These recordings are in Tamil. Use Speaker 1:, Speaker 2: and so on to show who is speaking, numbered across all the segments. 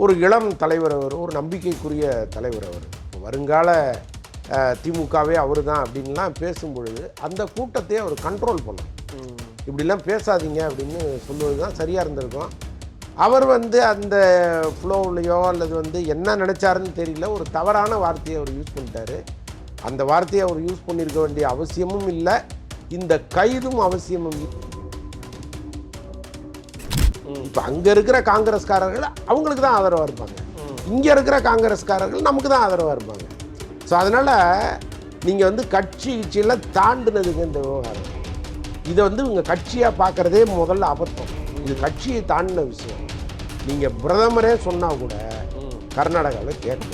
Speaker 1: ஒரு இளம் தலைவர் அவர், ஒரு நம்பிக்கைக்குரிய தலைவர் அவர். வருங்கால திமுகவே அவர் தான் அப்படின்லாம் பேசும்பொழுது அந்த கூட்டத்தையே அவர் கண்ட்ரோல் பண்ணணும். இப்படிலாம் பேசாதீங்க அப்படின்னு சொல்லுவது தான் சரியாக இருந்திருக்கும். அவர் அந்த ஃப்ளோவிலையோ அல்லது என்ன நினச்சாருன்னு தெரியல, ஒரு தவறான வார்த்தையை அவர் யூஸ் பண்ணிட்டார். அந்த வார்த்தையை அவர் யூஸ் பண்ணியிருக்க வேண்டிய அவசியமும் இல்லை, இந்த கைதும் அவசியமும் இல்லை. இப்போ அங்கே இருக்கிற காங்கிரஸ்காரர்கள் அவங்களுக்கு தான் ஆதரவாக இருப்பாங்க, இங்கே இருக்கிற காங்கிரஸ்காரர்கள் நமக்கு தான் ஆதரவாக இருப்பாங்க. ஸோ அதனால் நீங்கள் கட்சியில் தாண்டினதுங்க இந்த விவகாரம். இதை இவங்க கட்சியாக பார்க்குறதே முதல்ல அபத்தம். இது கட்சியை தாண்டின விஷயம். நீங்கள் பிரதமரே சொன்னால் கூட கர்நாடகாவில் கேட்கல.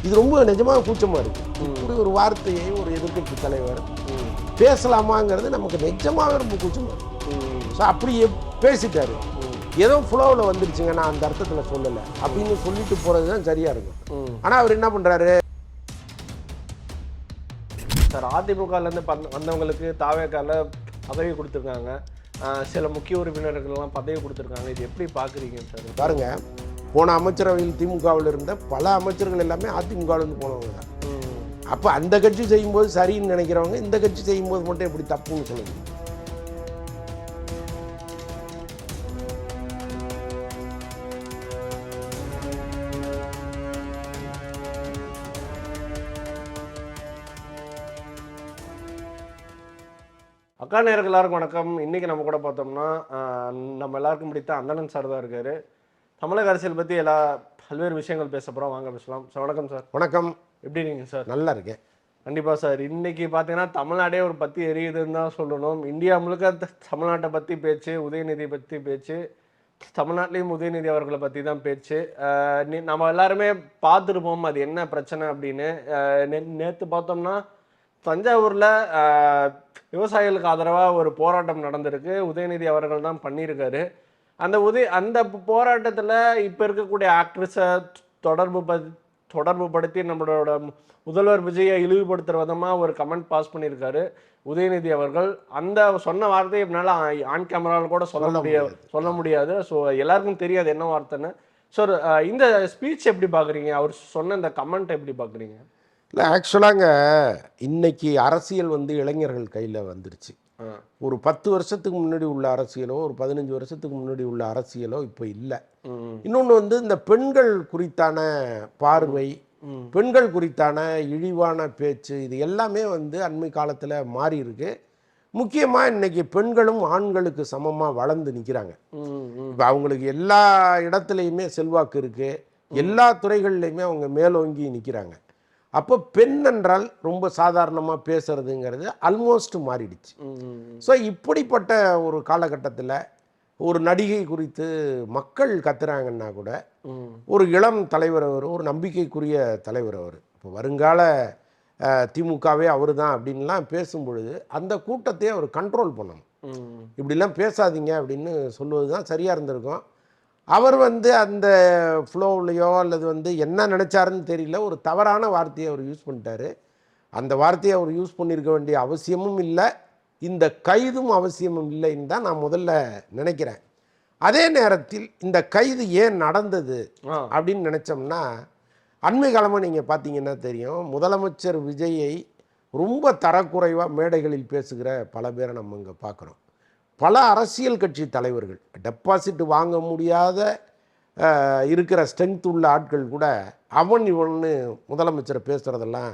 Speaker 1: இது ரொம்ப நிஜமாக கூச்சமாக இருக்குது. இப்படி ஒரு வார்த்தையை ஒரு எதிர்க்கட்சி தலைவர் பேசலாமாங்கிறது நமக்கு நிஜமாகவே ரொம்ப கூச்சமாக இருக்குது. ஸோ அப்படி பேசிட்டாரு. ஏதோ ஃப்ளோவில் வந்துருச்சுங்க, நான் அந்த அர்த்தத்தில் சொல்லலை அப்படின்னு சொல்லிட்டு போகிறது தான் சரியாக இருக்கும். ஆனால் அவர் என்ன பண்ணுறாரு
Speaker 2: சார், அதிமுகலேருந்து வந்தவங்களுக்கு தாவேக்கால பதவி கொடுத்துருக்காங்க, சில முக்கிய உறுப்பினர்கள்லாம் பதவி கொடுத்துருக்காங்க. இது எப்படி பார்க்குறீங்க சார்?
Speaker 1: பாருங்கள், போன அமைச்சரவையில் திமுகவில் இருந்த பல அமைச்சர்கள் எல்லாமே அதிமுகவிலேருந்து போனவங்க தான். அப்போ அந்த கட்சி செய்யும்போது சரின்னு நினைக்கிறவங்க இந்த கட்சி செய்யும்போது மட்டும் எப்படி தப்புன்னு சொல்லுங்க.
Speaker 2: அக்கா நேயர்கள் எல்லாருக்கும் வணக்கம். இன்றைக்கி நம்ம கூட பார்த்தோம்னா நம்ம எல்லாருக்கும் பிடித்த அந்தணன் சார் தான் இருக்கார். தமிழக அரசியல் பற்றி பல்வேறு விஷயங்கள் பேச போகிறோம், வாங்க பேசலாம். சார் வணக்கம். சார் வணக்கம். எப்படி இருக்கீங்க சார்?
Speaker 1: நல்லா இருக்கேன்.
Speaker 2: கண்டிப்பாக சார். இன்றைக்கி பார்த்தீங்கன்னா தமிழ்நாடே ஒரு பற்றி எரியுதுன்னு தான் சொல்லணும். இந்தியா முழுக்க தமிழ்நாட்டை பற்றி பேச்சு, உதயநிதி பற்றி பேச்சு, தமிழ்நாட்டிலையும் உதயநிதி அவர்களை பற்றி தான் பேச்சு. நம்ம எல்லாருமே பார்த்துருப்போம் அது என்ன பிரச்சனை அப்படின்னு. நேற்று பார்த்தோம்னா தஞ்சாவூரில் விவசாயிகளுக்கு ஆதரவாக ஒரு போராட்டம் நடந்திருக்கு. உதயநிதி அவர்கள் தான் பண்ணியிருக்காரு. அந்த போராட்டத்தில் இப்போ இருக்கக்கூடிய ஆக்ட்ரஸை தொடர்பு படுத்தி நம்மளோட முதல்வர் விஜயை இழிவுபடுத்துகிற விதமாக ஒரு கமெண்ட் பாஸ் பண்ணியிருக்காரு உதயநிதி அவர்கள். அந்த சொன்ன வார்த்தையை என்னால் ஆன் கேமராவில் கூட சொல்ல முடியாது. ஸோ எல்லாருக்கும் தெரியாது என்ன வார்த்தைன்னு. ஸோ இந்த ஸ்பீச் எப்படி பார்க்குறீங்க? அவர் சொன்ன இந்த கமெண்ட் எப்படி பார்க்குறீங்க?
Speaker 1: இல்லை, ஆக்சுவலாங்க இன்னைக்கு அரசியல் இளைஞர்கள் கையில் வந்துருச்சு. ஒரு 10 வருஷத்துக்கு முன்னாடி உள்ள அரசியலோ, ஒரு 15 வருஷத்துக்கு முன்னாடி உள்ள அரசியலோ இப்போ இல்லை. இன்னொன்று இந்த பெண்கள் குறித்தான பார்வை, பெண்கள் குறித்தான இழிவான பேச்சு, இது எல்லாமே அண்மை காலத்தில் மாறி இருக்கு. முக்கியமாக இன்னைக்கு பெண்களும் ஆண்களுக்கு சமமாக வளர்ந்து நிற்கிறாங்க. இப்போ அவங்களுக்கு எல்லா இடத்துலையுமே செல்வாக்கு இருக்குது, எல்லா துறைகள்லையுமே அவங்க மேலோங்கி நிற்கிறாங்க. அப்போ பெண் என்றால் ரொம்ப சாதாரணமாக பேசுறதுங்கிறது ஆல்மோஸ்ட் மாறிடுச்சு. ஸோ இப்படிப்பட்ட ஒரு காலகட்டத்தில் ஒரு நடிகை குறித்து மக்கள் கத்துறாங்கன்னா கூட ஒரு இளம் தலைவர் அவர், ஒரு நம்பிக்கைக்குரிய தலைவர் அவர். இப்போ வருங்கால திமுகவே அவர் தான் அப்படின்லாம் பேசும்பொழுது அந்த கூட்டத்தையே அவர் கண்ட்ரோல் பண்ணணும். இப்படிலாம் பேசாதீங்க அப்படின்னு சொல்லுவது தான் சரியாக இருந்திருக்கும். அவர் அந்த ஃப்ளோவிலையோ அல்லது என்ன நினச்சாருன்னு தெரியல, ஒரு தவறான வார்த்தையை அவர் யூஸ் பண்ணிட்டாரு. அந்த வார்த்தையை அவர் யூஸ் பண்ணியிருக்க வேண்டிய அவசியமும் இல்லை, இந்த கைதும் அவசியமும் இல்லைன்னு தான் நான் முதல்ல நினைக்கிறேன். அதே நேரத்தில் இந்த கைது ஏன் நடந்தது அப்படின்னு நினச்சோம்னா, அண்மை காலமாக நீங்கள் பார்த்தீங்கன்னா தெரியும், முதலமைச்சர் விஜயை ரொம்ப தரக்குறைவாக மேடைகளில் பேசுகிற பல பேரை நம்ம இங்கே பார்க்குறோம். பல அரசியல் கட்சி தலைவர்கள், டெபாசிட் வாங்க முடியாத இருக்கிற ஸ்ட்ரென்த் உள்ள ஆட்கள் கூட அவன் இவன்னு முதலமைச்சரை பேசுகிறதெல்லாம்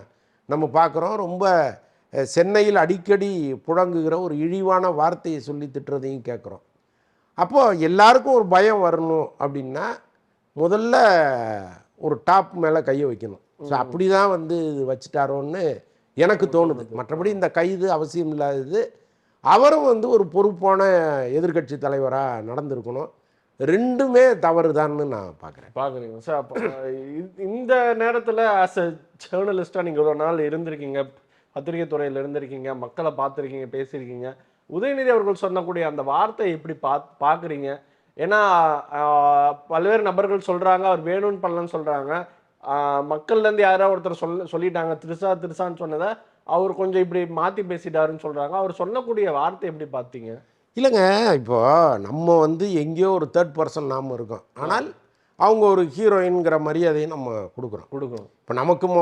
Speaker 1: நம்ம பார்க்குறோம். ரொம்ப சென்னையில் அடிக்கடி புழங்குகிற ஒரு இழிவான வார்த்தையை சொல்லி திட்டுறதையும் கேட்குறோம். அப்போது எல்லாருக்கும் ஒரு பயம் வரணும் அப்படின்னா முதல்ல ஒரு டாப் மேலே கையை வைக்கணும். ஸோ அப்படி தான் இது வச்சுட்டாரோன்னு எனக்கு தோணுது. மற்றபடி இந்த கைது அவசியம் இல்லாதது. அவரும் ஒரு பொறுப்பான எதிர்கட்சி தலைவராக நடந்திருக்கணும். ரெண்டுமே தவறு தான்னு நான் பார்க்குறீங்க
Speaker 2: சார்? அப்போ இந்த நேரத்தில் ஆஸ் அ ஜேர்னலிஸ்டாக நீங்கள் இவ்வளோ நாள் இருந்திருக்கீங்க, பத்திரிகை துறையில் இருந்திருக்கீங்க, மக்களை பார்த்துருக்கீங்க, பேசியிருக்கீங்க. உதயநிதி அவர்கள் சொன்னக்கூடிய அந்த வார்த்தை எப்படி பார்க்குறீங்க? ஏன்னா பல்வேறு நபர்கள் சொல்கிறாங்க அவர் வேணும்னு பண்ணலன்னு சொல்கிறாங்க. மக்கள்லேருந்து யாராவது ஒருத்தர் சொல்லிட்டாங்க திருசான்னு சொன்னதை அவர் கொஞ்சம் இப்படி மாற்றி பேசிட்டாருன்னு சொல்கிறாங்க. அவர் சொல்லக்கூடிய வார்த்தை எப்படி பார்த்தீங்க?
Speaker 1: இல்லைங்க, இப்போ நம்ம வந்து எங்கேயோ ஒரு தேர்ட் பர்சன் நாம இருக்கோம். ஆனால் அவங்க ஒரு ஹீரோயின்ங்கிற மரியாதையை நம்ம கொடுக்குறோம்.
Speaker 2: கொடுக்கணும்.
Speaker 1: இப்போ நமக்கும்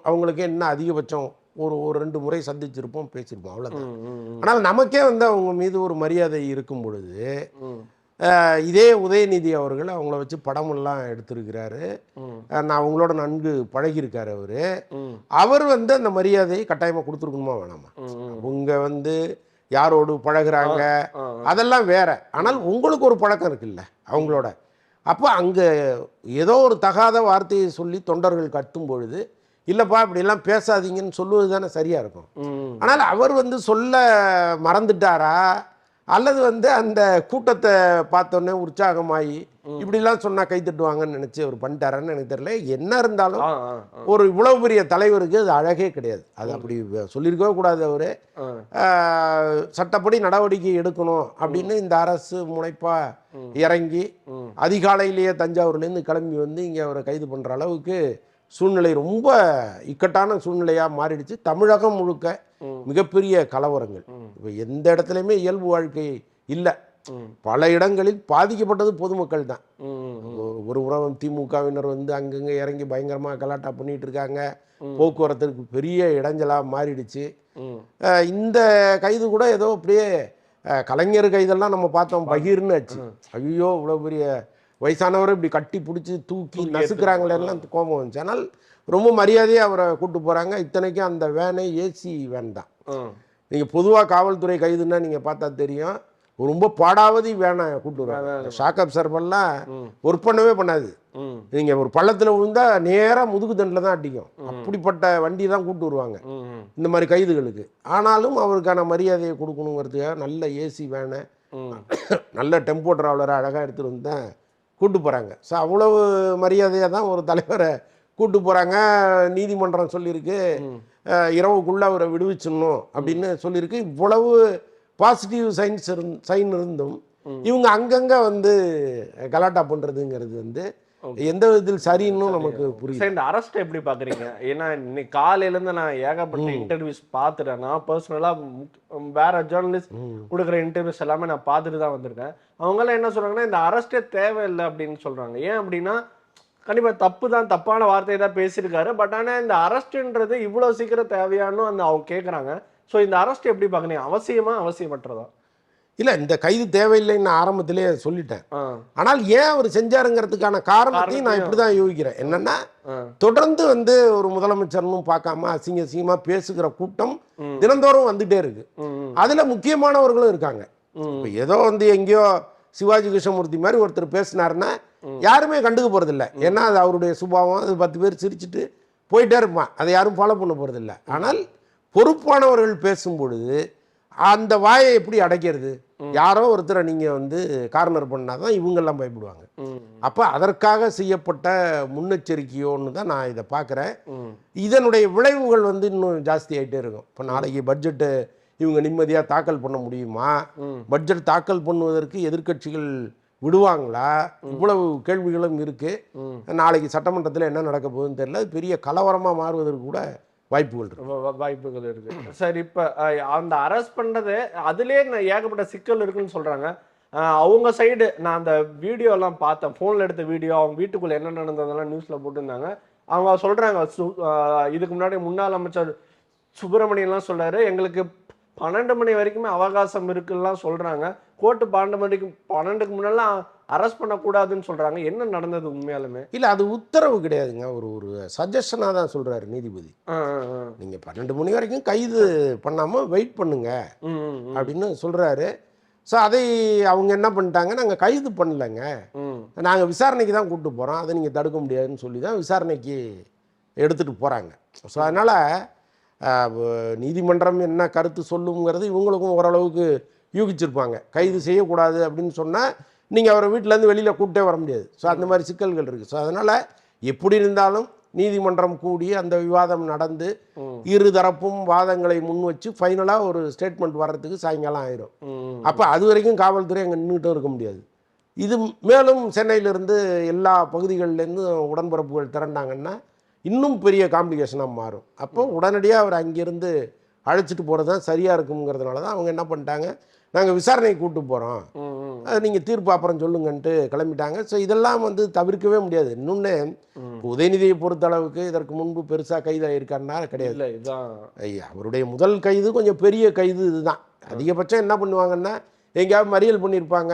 Speaker 1: அவங்களுக்கு என்ன அதிகபட்சம் ஒரு ஒரு 2 முறை சந்திச்சிருப்போம், பேசியிருப்போம், அவ்வளோதான்.
Speaker 2: ம், ம், ம்,
Speaker 1: ஆனால் நமக்கே வந்து அவங்க மீது ஒரு மரியாதை இருக்கும் பொழுது,
Speaker 2: ம்,
Speaker 1: இதே உதயநிதி அவர்கள் அவங்கள வச்சு படமெல்லாம் எடுத்திருக்கிறாரு.
Speaker 2: ம்,
Speaker 1: நான் அவங்களோட நன்கு பழகியிருக்காரு அவரு.
Speaker 2: ம்,
Speaker 1: அவர் வந்து அந்த மரியாதையை கட்டாயமா குடுத்துருக்கணுமா வேணாமா?
Speaker 2: ம், ம்.
Speaker 1: அவங்க வந்து யாரோடு பழகுறாங்க,
Speaker 2: ஆ,
Speaker 1: அதெல்லாம் வேற. ஆனால் உங்களுக்கு ஒரு பழக்கம் இருக்குல்ல அவங்களோட. அப்போ அங்க ஏதோ ஒரு தகாத வார்த்தையை சொல்லி தொண்டர்கள் கத்தும் பொழுது, இல்லப்பா இப்படிலாம் பேசாதீங்கன்னு சொல்லுவது தானே சரியா இருக்கும்.
Speaker 2: ம்,
Speaker 1: ஆனால் அவர் வந்து சொல்ல மறந்துட்டாரா? அல்லது வந்து அந்த கூட்டத்தை பார்த்தோன்னே உற்சாகமாயி, இப்படிலாம் சொன்னா கை தட்டுவாங்கன்னு நினைச்சு அவர் பண்ணிட்டாரான்னு எனக்கு தெரியல. என்ன இருந்தாலும்
Speaker 2: ஆ, ஆ, ஆ,
Speaker 1: ஒரு இவ்வளவு பெரிய தலைவருக்கு அது அழகே கிடையாது. அது அப்படி சொல்லியிருக்கவே கூடாது அவரு.
Speaker 2: ஆ.
Speaker 1: சட்டப்படி நடவடிக்கை எடுக்கணும் அப்படின்னு இந்த அரசு முனைப்பா இறங்கி அதிகாலையிலேயே தஞ்சாவூர்லேருந்து கிளம்பி வந்து இங்கே அவரை கைது பண்ணுற அளவுக்கு சூழ்நிலை ரொம்ப இக்கட்டான சூழ்நிலையாக மாறிடுச்சு. தமிழகம் முழுக்க மிகப்பெரிய கலவரங்கள். இப்போ எந்த இடத்துலையுமே இயல்பு வாழ்க்கை இல்லை. பல இடங்களில் பாதிக்கப்பட்டது பொதுமக்கள் தான். ஒரு உறவம் திமுகவினர் வந்து அங்கங்கே இறங்கி பயங்கரமாக கலாட்டா பண்ணிட்டு இருக்காங்க. போக்குவரத்துக்கு பெரிய இடைஞ்சலாக மாறிடுச்சு. இந்த கைது கூட ஏதோ அப்படியே கலைஞர் கைதெல்லாம் நம்ம பார்த்தோம், பகீர்னு ஆச்சு. ஐயோ இவ்வளோ பெரிய வயசானவரை இப்படி கட்டி பிடிச்சி தூக்கி நசுக்கிறாங்களேலாம் கோபம் வந்துச்சு. ஆனால் ரொம்ப மரியாதையாக அவரை கூப்பிட்டு போகிறாங்க. இத்தனைக்கும் அந்த வேனே ஏசி வேன் தான். நீங்கள் பொதுவாக காவல்துறை கைதுன்னா நீங்கள் பார்த்தா தெரியும், ரொம்ப பாடாவதி வேனை கூப்பிட்டு வருவாங்க. ஷாக் அப்சர்வெல்லாம் ஒர்க் பண்ணவே பண்ணாது. நீங்கள் ஒரு பள்ளத்தில் விழுந்தா நேராக முதுகு தண்டில் தான் அடிக்கும். அப்படிப்பட்ட வண்டி தான் கூப்பிட்டு வருவாங்க இந்த மாதிரி கைதுகளுக்கு. ஆனாலும் அவருக்கான மரியாதையை கொடுக்கணுங்கிறதுக்காக நல்ல ஏசி வேனை, நல்ல டெம்போ டிராவலரை அழகாக எடுத்துகிட்டு வந்து தான் கூப்பிட்டு போகிறாங்க. ஸோ அவ்வளவு மரியாதையாக தான் ஒரு தலைவரை கூப்பிட்டு போகிறாங்க. நீதிமன்றம் சொல்லியிருக்கு இரவுக்குள்ளே அவரை விடுவிச்சிடணும் அப்படின்னு சொல்லியிருக்கு. இவ்வளவு பாசிட்டிவ் சைன் இருந்தும் இவங்க அங்கங்கே வந்து கலாட்டா பண்ணுறதுங்கிறது வந்து எந்த விதத்தில் சரின்னு நமக்கு புரியுது.
Speaker 2: இந்த அரெஸ்ட் எப்படி பாக்குறீங்க? ஏன்னா இன்னைக்கு காலையில இருந்து நான் ஏகப்பட்ட இன்டர்வியூஸ் பார்த்துட்டேன். நான் பர்சனலா வேற ஜேர்னலிஸ்ட் கொடுக்குற இன்டர்வியூஸ் எல்லாமே நான் பார்த்துட்டு தான் வந்திருக்கேன். அவங்க எல்லாம் என்ன சொல்றாங்கன்னா, இந்த அரெஸ்டே தேவையில்லை அப்படின்னு சொல்றாங்க. ஏன் அப்படின்னா, கண்டிப்பா தப்பு தான், தப்பான வார்த்தையை தான் பேசியிருக்காரு. பட் ஆனா இந்த அரெஸ்ட்ன்றது இவ்வளவு சீக்கிரம் தேவையானு அந்த அவங்க கேட்கறாங்க. ஸோ இந்த அரெஸ்ட் எப்படி பாக்குறீங்க? அவசியமா, அவசியமற்றதா?
Speaker 1: இல்லை, இந்த கைது தேவையில்லைன்னு நான் ஆரம்பத்திலே சொல்லிட்டேன். ஆனால் ஏன் அவர் செஞ்சாருங்கிறதுக்கான காரணத்தையும் நான் இப்படி தான் யோசிக்கிறேன். என்னன்னா, தொடர்ந்து வந்து ஒரு முதலமைச்சர்னு பார்க்காம அசிங்க அசிங்கமாக பேசுகிற கூட்டம் தினந்தோறும் வந்துட்டே இருக்கு. அதில் முக்கியமானவர்களும் இருக்காங்க. இப்போ ஏதோ வந்து எங்கேயோ சிவாஜி கிருஷ்ணமூர்த்தி மாதிரி ஒருத்தர் பேசினாருன்னா யாருமே கண்டுக்க போகிறதில்ல. ஏன்னா அது அவருடைய சுபாவம். அது 10 பேர் சிரிச்சுட்டு போயிட்டே இருப்பான். அதை யாரும் ஃபாலோ பண்ண போகிறதில்ல. ஆனால் பொறுப்பானவர்கள் பேசும் பொழுது அந்த வாயை எப்படி அடைக்கிறது? யாரோ ஒருத்தரை நீங்கள் வந்து கார்னர் பண்ணாதான் இவங்கெல்லாம் பயப்படுவாங்க. அப்போ அதற்காக செய்யப்பட்ட முன்னெச்சரிக்கையோன்னு தான் நான் இதை பார்க்குறேன். இதனுடைய விளைவுகள் வந்து இன்னும் ஜாஸ்தி ஆகிட்டே இருக்கும். இப்போ நாளைக்கு பட்ஜெட்டு இவங்க நிம்மதியாக தாக்கல் பண்ண முடியுமா? பட்ஜெட் தாக்கல் பண்ணுவதற்கு எதிர்க்கட்சிகள் விடுவாங்களா? இவ்வளவு கேள்விகளும் இருக்குது. நாளைக்கு சட்டமன்றத்தில் என்ன நடக்க போகுதுன்னு தெரியல. பெரிய கலவரமாக மாறுவதற்கு கூட வாய்ப்புகள்
Speaker 2: இருக்கு. சரி, இப்ப அந்த அரெஸ்ட் பண்றது அதுலயே ஏகப்பட்ட சிக்கல் இருக்குன்னு சொல்றாங்க. அவங்க சைடு நான் அந்த வீடியோ எல்லாம் பார்த்தேன், போன்ல எடுத்த வீடியோ, அவங்க வீட்டுக்குள்ள என்ன நடந்ததெல்லாம் நியூஸ்ல போட்டுருந்தாங்க. அவங்க சொல்றாங்க, இதுக்கு முன்னாடி முன்னாள் அமைச்சர் சுப்பிரமணியன்லாம் சொல்றாரு, எங்களுக்கு 12 மணி வரைக்குமே அவகாசம் இருக்குல்லாம் சொல்றாங்க. கோர்ட்டு 12க்கு முன்னெல்லாம் அரெஸ்ட் பண்ணக்கூடாதுன்னு சொல்றாங்க. என்ன நடந்தது உண்மையாலுமே?
Speaker 1: இல்லை, அது உத்தரவு கிடையாதுங்க. ஒரு சஜஷனாக தான் சொல்றாரு நீதிபதி. நீங்கள் 12 மணி வரைக்கும் கைது பண்ணாமல் வெயிட் பண்ணுங்க அப்படின்னு சொல்றாரு. ஸோ அதை அவங்க என்ன பண்ணிட்டாங்க, நாங்கள் கைது பண்ணலைங்க, நாங்கள் விசாரணைக்கு தான் கூப்பிட்டு போகிறோம், அதை நீங்கள் தடுக்க முடியாதுன்னு சொல்லி தான் விசாரணைக்கு எடுத்துகிட்டு போகிறாங்க. ஸோ அதனால் நீதிமன்றம் என்ன கருத்து சொல்லுங்கிறது இவங்களுக்கும் ஓரளவுக்கு யூகிச்சிருப்பாங்க. கைது செய்யக்கூடாது அப்படின்னு சொன்னால் நீங்கள் அவரை வீட்டிலேருந்து வெளியில் கூப்பிட்டே வர முடியாது. ஸோ அந்த மாதிரி சிக்கல்கள் இருக்குது. ஸோ அதனால் எப்படி இருந்தாலும் நீதிமன்றம் கூடி அந்த விவாதம் நடந்து இரு தரப்பும் வாதங்களை முன் வச்சு ஃபைனலாக ஒரு ஸ்டேட்மெண்ட் வர்றதுக்கு சாயங்காலம் ஆயிரும். அப்போ அது வரைக்கும் காவல்துறை அங்கே நின்றுட்டும் இருக்க முடியாது. இது மேலும் சென்னையிலேருந்து எல்லா பகுதிகளிலேருந்து உடன்பிறப்புகள் திரண்டாங்கன்னா இன்னும் பெரிய காம்ப்ளிகேஷனாக மாறும். அப்போ உடனடியாக அவர் அங்கேருந்து அழைச்சிட்டு போகிறது தான் சரியாக இருக்குங்கிறதுனால தான் அவங்க என்ன பண்ணிட்டாங்க, நாங்கள் விசாரணைக்கு கூட்டு போகிறோம், அது நீங்கள் தீர்ப்பு அப்புறம் சொல்லுங்கன்ட்டு கிளம்பிட்டாங்க. ஸோ இதெல்லாம் வந்து தவிர்க்கவே முடியாது. இன்னொன்று உதயநிதியை பொறுத்தளவுக்கு இதற்கு முன்பு பெருசாக கைதாகிருக்காருன்னா கிடையாது.
Speaker 2: இல்லை இதுதான்
Speaker 1: ஐயா அவருடைய முதல் கைது கொஞ்சம் பெரிய கைது இதுதான். அதிகபட்சம் என்ன பண்ணுவாங்கன்னா எங்கேயாவது மறியல் பண்ணியிருப்பாங்க,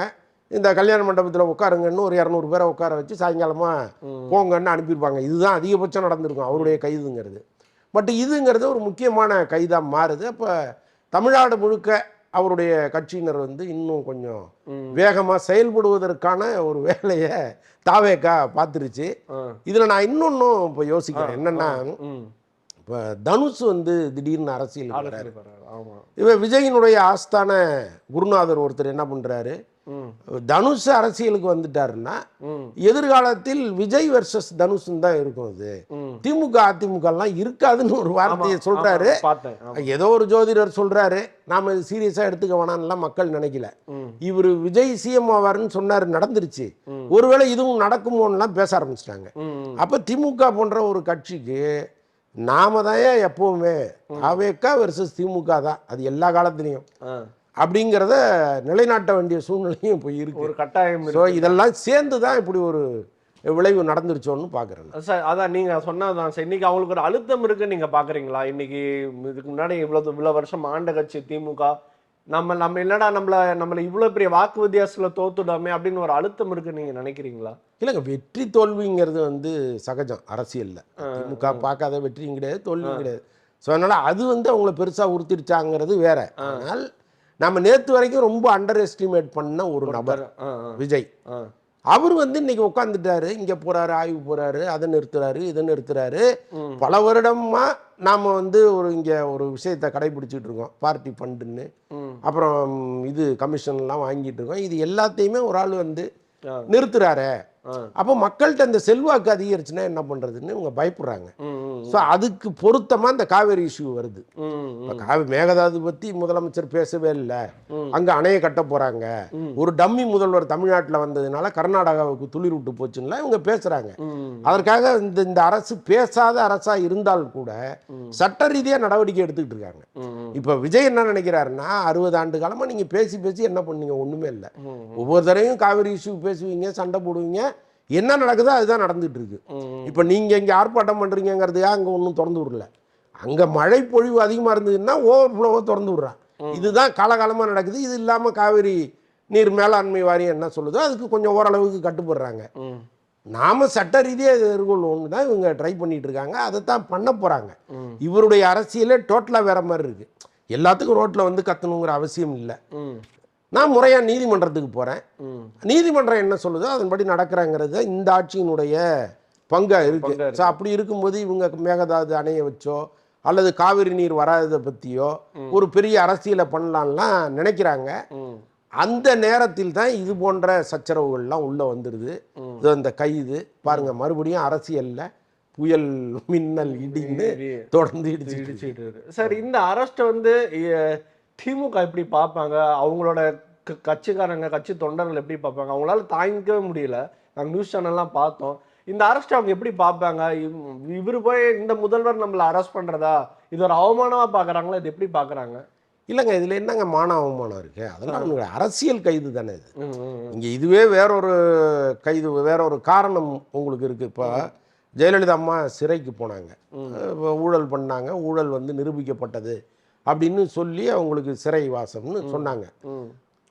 Speaker 1: இந்த கல்யாண மண்டபத்தில் உட்காருங்கன்னு ஒரு 200 பேரை உட்கார வச்சு சாயங்காலமாக போங்கன்னு அனுப்பியிருப்பாங்க. இதுதான் அதிகபட்சம் நடந்திருக்கும் அவருடைய கைதுங்கிறது. பட் இதுங்கிறது ஒரு முக்கியமான கைதாக மாறுது. அப்போ தமிழ்நாடு முழுக்க அவருடைய கட்சியினர் வந்து இன்னும் கொஞ்சம் வேகமாக செயல்படுவதற்கான ஒரு வேலையை தாவேக்கா பார்த்துருச்சு. இதில் நான் இன்னொன்றும் இப்போ யோசிக்கிறேன் என்னென்னா, இப்போ தனுஷ் வந்து திடீர்னு அரசியல் வர்றாரு. இவன் விஜயினுடைய ஆஸ்தான குருநாதர் ஒருத்தர் என்ன பண்ணுறாரு, தனுஷ் அரசியலுக்கு வந்துட்டாருன்னா எதிர்காலத்தில் விஜய் வெர்சஸ் தனுஷ் தான் இருக்கும். அது திமுக அதிமுக எல்லாம் இருக்காதுன்னு ஒரு வார்த்தையை சொல்றாரு. ஏதோ ஒரு ஜோதிடர் சொல்றாரு, நாம இது சீரியஸா எடுத்துக்க வேணாம்லாம் மக்கள் நினைக்கல. இவர் விஜய் சிஎம் ஆவாருன்னு சொன்னாரு, நடந்துருச்சு. ஒருவேளை இதுவும் நடக்குமோன்னெல்லாம் பேச ஆரம்பிச்சிட்டாங்க. அப்ப திமுக போன்ற ஒரு கட்சிக்கு நாம தான் எப்பவுமே தாவேக்கா வெர்சஸ் திமுக தான், அது எல்லா காலத்திலையும் அப்படிங்கிறத நிலைநாட்ட வேண்டிய சூழ்நிலையும் இப்போ இருக்கு,
Speaker 2: ஒரு கட்டாயம்.
Speaker 1: ஸோ இதெல்லாம் சேர்ந்து தான் இப்படி ஒரு விளைவு நடந்துருச்சோன்னு பார்க்குறேன்
Speaker 2: சார். அதான் நீங்கள் சொன்னதுதான் சார். இன்னைக்கு அவங்களுக்கு ஒரு அழுத்தம் இருக்குன்னு நீங்கள் பார்க்குறீங்களா? இன்னைக்கு இதுக்கு முன்னாடி இவ்வளோ வருஷம் ஆண்ட கட்சி திமுக, நம்ம என்னடா நம்மளை இவ்வளோ பெரிய வாக்கு வித்தியாசத்தில் தோத்துடாமே அப்படின்னு ஒரு அழுத்தம் இருக்குன்னு நீங்கள் நினைக்கிறீங்களா?
Speaker 1: இல்லைங்க, வெற்றி தோல்விங்கிறது வந்து சகஜம் அரசியலில். திமுக பார்க்காத வெற்றியும் கிடையாது தோல்வியும் கிடையாது. ஸோ அதனால் அது வந்து அவங்கள பெருசாக உறுத்திருச்சாங்கிறது வேற. ஆனால் நம்ம நேற்று வரைக்கும் ரொம்ப அண்டர் எஸ்டிமேட் பண்ண ஒரு நபர் விஜய். அவர் வந்து இன்னைக்கு உட்காந்துட்டாரு, இங்கே போறாரு, ஆய்வு போறாரு, அதை நிறுத்துறாரு, இதை நிறுத்துறாரு. பல வருடமா நாம வந்து இங்கே ஒரு விஷயத்தை கடைபிடிச்சிட்டு இருக்கோம், பார்ட்டி ஃபண்டுன்னு, அப்புறம் இது கமிஷன்லாம் வாங்கிட்டு இருக்கோம். இது எல்லாத்தையுமே ஒரு ஆள் வந்து நிறுத்துறாரு. அப்போ மக்கள்கிட்ட இந்த செல்வாக்கு அதிகரிச்சுன்னா என்ன பண்றதுன்னு இவங்க பயப்படுறாங்க. ஸோ அதுக்கு பொருத்தமா இந்த காவேரி இஷ்யூ வருது. மேகதாது பத்தி முதலமைச்சர் பேசவே இல்லை, அங்க அணையை கட்ட போறாங்க, ஒரு டம்மி முதல்வர் தமிழ்நாட்டில் வந்ததுனால கர்நாடகாவுக்கு துளிர் விட்டு போச்சுன்னா இவங்க பேசுறாங்க. அதற்காக இந்த அரசு பேசாத அரசா இருந்தால் கூட சட்ட ரீதியா நடவடிக்கை எடுத்துக்கிட்டு இருக்காங்க. இப்ப விஜய் என்ன நினைக்கிறாருன்னா, 60 ஆண்டு காலமா நீங்க பேசி பேசி என்ன பண்ணீங்க, ஒண்ணுமே இல்லை. ஒவ்வொரு தடவையும் காவிரி இஷ்யூ பேசுவீங்க, சண்டை போடுவீங்க, என்ன நடக்குதோ அதுதான் நடந்துட்டு இருக்கு. இப்ப நீங்க இங்க ஆர்ப்பாட்டம் பண்றீங்கிறதுக்கா அங்க ஒன்றும் திறந்து விடல, அங்க மழை பொழிவு அதிகமா இருந்ததுன்னா ஓவர் ஃப்ளோவை திறந்து விடுறான். இதுதான் காலகாலமா நடக்குது. இது இல்லாம காவிரி நீர் மேலாண்மை வாரியம் என்ன சொல்லுதோ அதுக்கு கொஞ்சம் ஓரளவுக்கு கட்டுப்படுறாங்க. நாம சட்ட ரீதியாக எதிர்கொள்வோம்னு தான் இவங்க ட்ரை பண்ணிட்டு இருக்காங்க. அதைத்தான் பண்ண போறாங்க. இவருடைய அரசியலே டோட்டலா வேற மாதிரி இருக்கு. எல்லாத்துக்கும் ரோட்ல வந்து கத்தணுங்கிற அவசியம் இல்லை. நான் முறையாக நீதிமன்றத்துக்கு போகிறேன், நீதிமன்றம் என்ன சொல்லுதோ அதன்படி நடக்கிறாங்கிறது இந்த ஆட்சியினுடைய பங்காக இருக்கு. ஸோ அப்படி இருக்கும்போது இவங்க மேகதாது அணையை வச்சோ அல்லது காவிரி நீர் வராததை பற்றியோ ஒரு பெரிய அரசியலை பண்ணலான்லாம் நினைக்கிறாங்க. அந்த நேரத்தில் தான் இது போன்ற சச்சரவுகள்லாம் உள்ளே வந்துடுது. இந்த கைது பாருங்க, மறுபடியும் அரசியலில் புயல் மின்னல் இடின்னு தொடர்ந்து இடிச்சுட்டு.
Speaker 2: சார், இந்த அரெஸ்ட்டை வந்து திமுக எப்படி பார்ப்பாங்க, அவங்களோட கட்சிக்காரங்க கட்சி தொண்டர்கள் எப்படி பார்ப்பாங்க? அவங்களால தாங்கிக்கவே முடியல. நாங்கள் நியூஸ் சேனல்லாம் பார்த்தோம். இந்த அரெஸ்ட் அவங்க எப்படி பார்ப்பாங்க? இவர் போய் இந்த முதல்வர் நம்மளை அரெஸ்ட் பண்ணுறதா இது ஒரு அவமானமாக பார்க்குறாங்களா? இது எப்படி பார்க்குறாங்க?
Speaker 1: இல்லைங்க, இதில் என்னங்க மான அவமானம் இருக்குது? அதெல்லாம் அரசியல் கைது தானே இது. இங்கே இதுவே வேறொரு கைது, வேறொரு காரணம் உங்களுக்கு இருக்குது. இப்போ ஜெயலலிதா அம்மா சிறைக்கு போனாங்க, ஊழல் பண்ணாங்க, ஊழல் வந்து நிரூபிக்கப்பட்டது அப்படின்னு சொல்லி அவங்களுக்கு சிறை வாசம்னு சொன்னாங்க.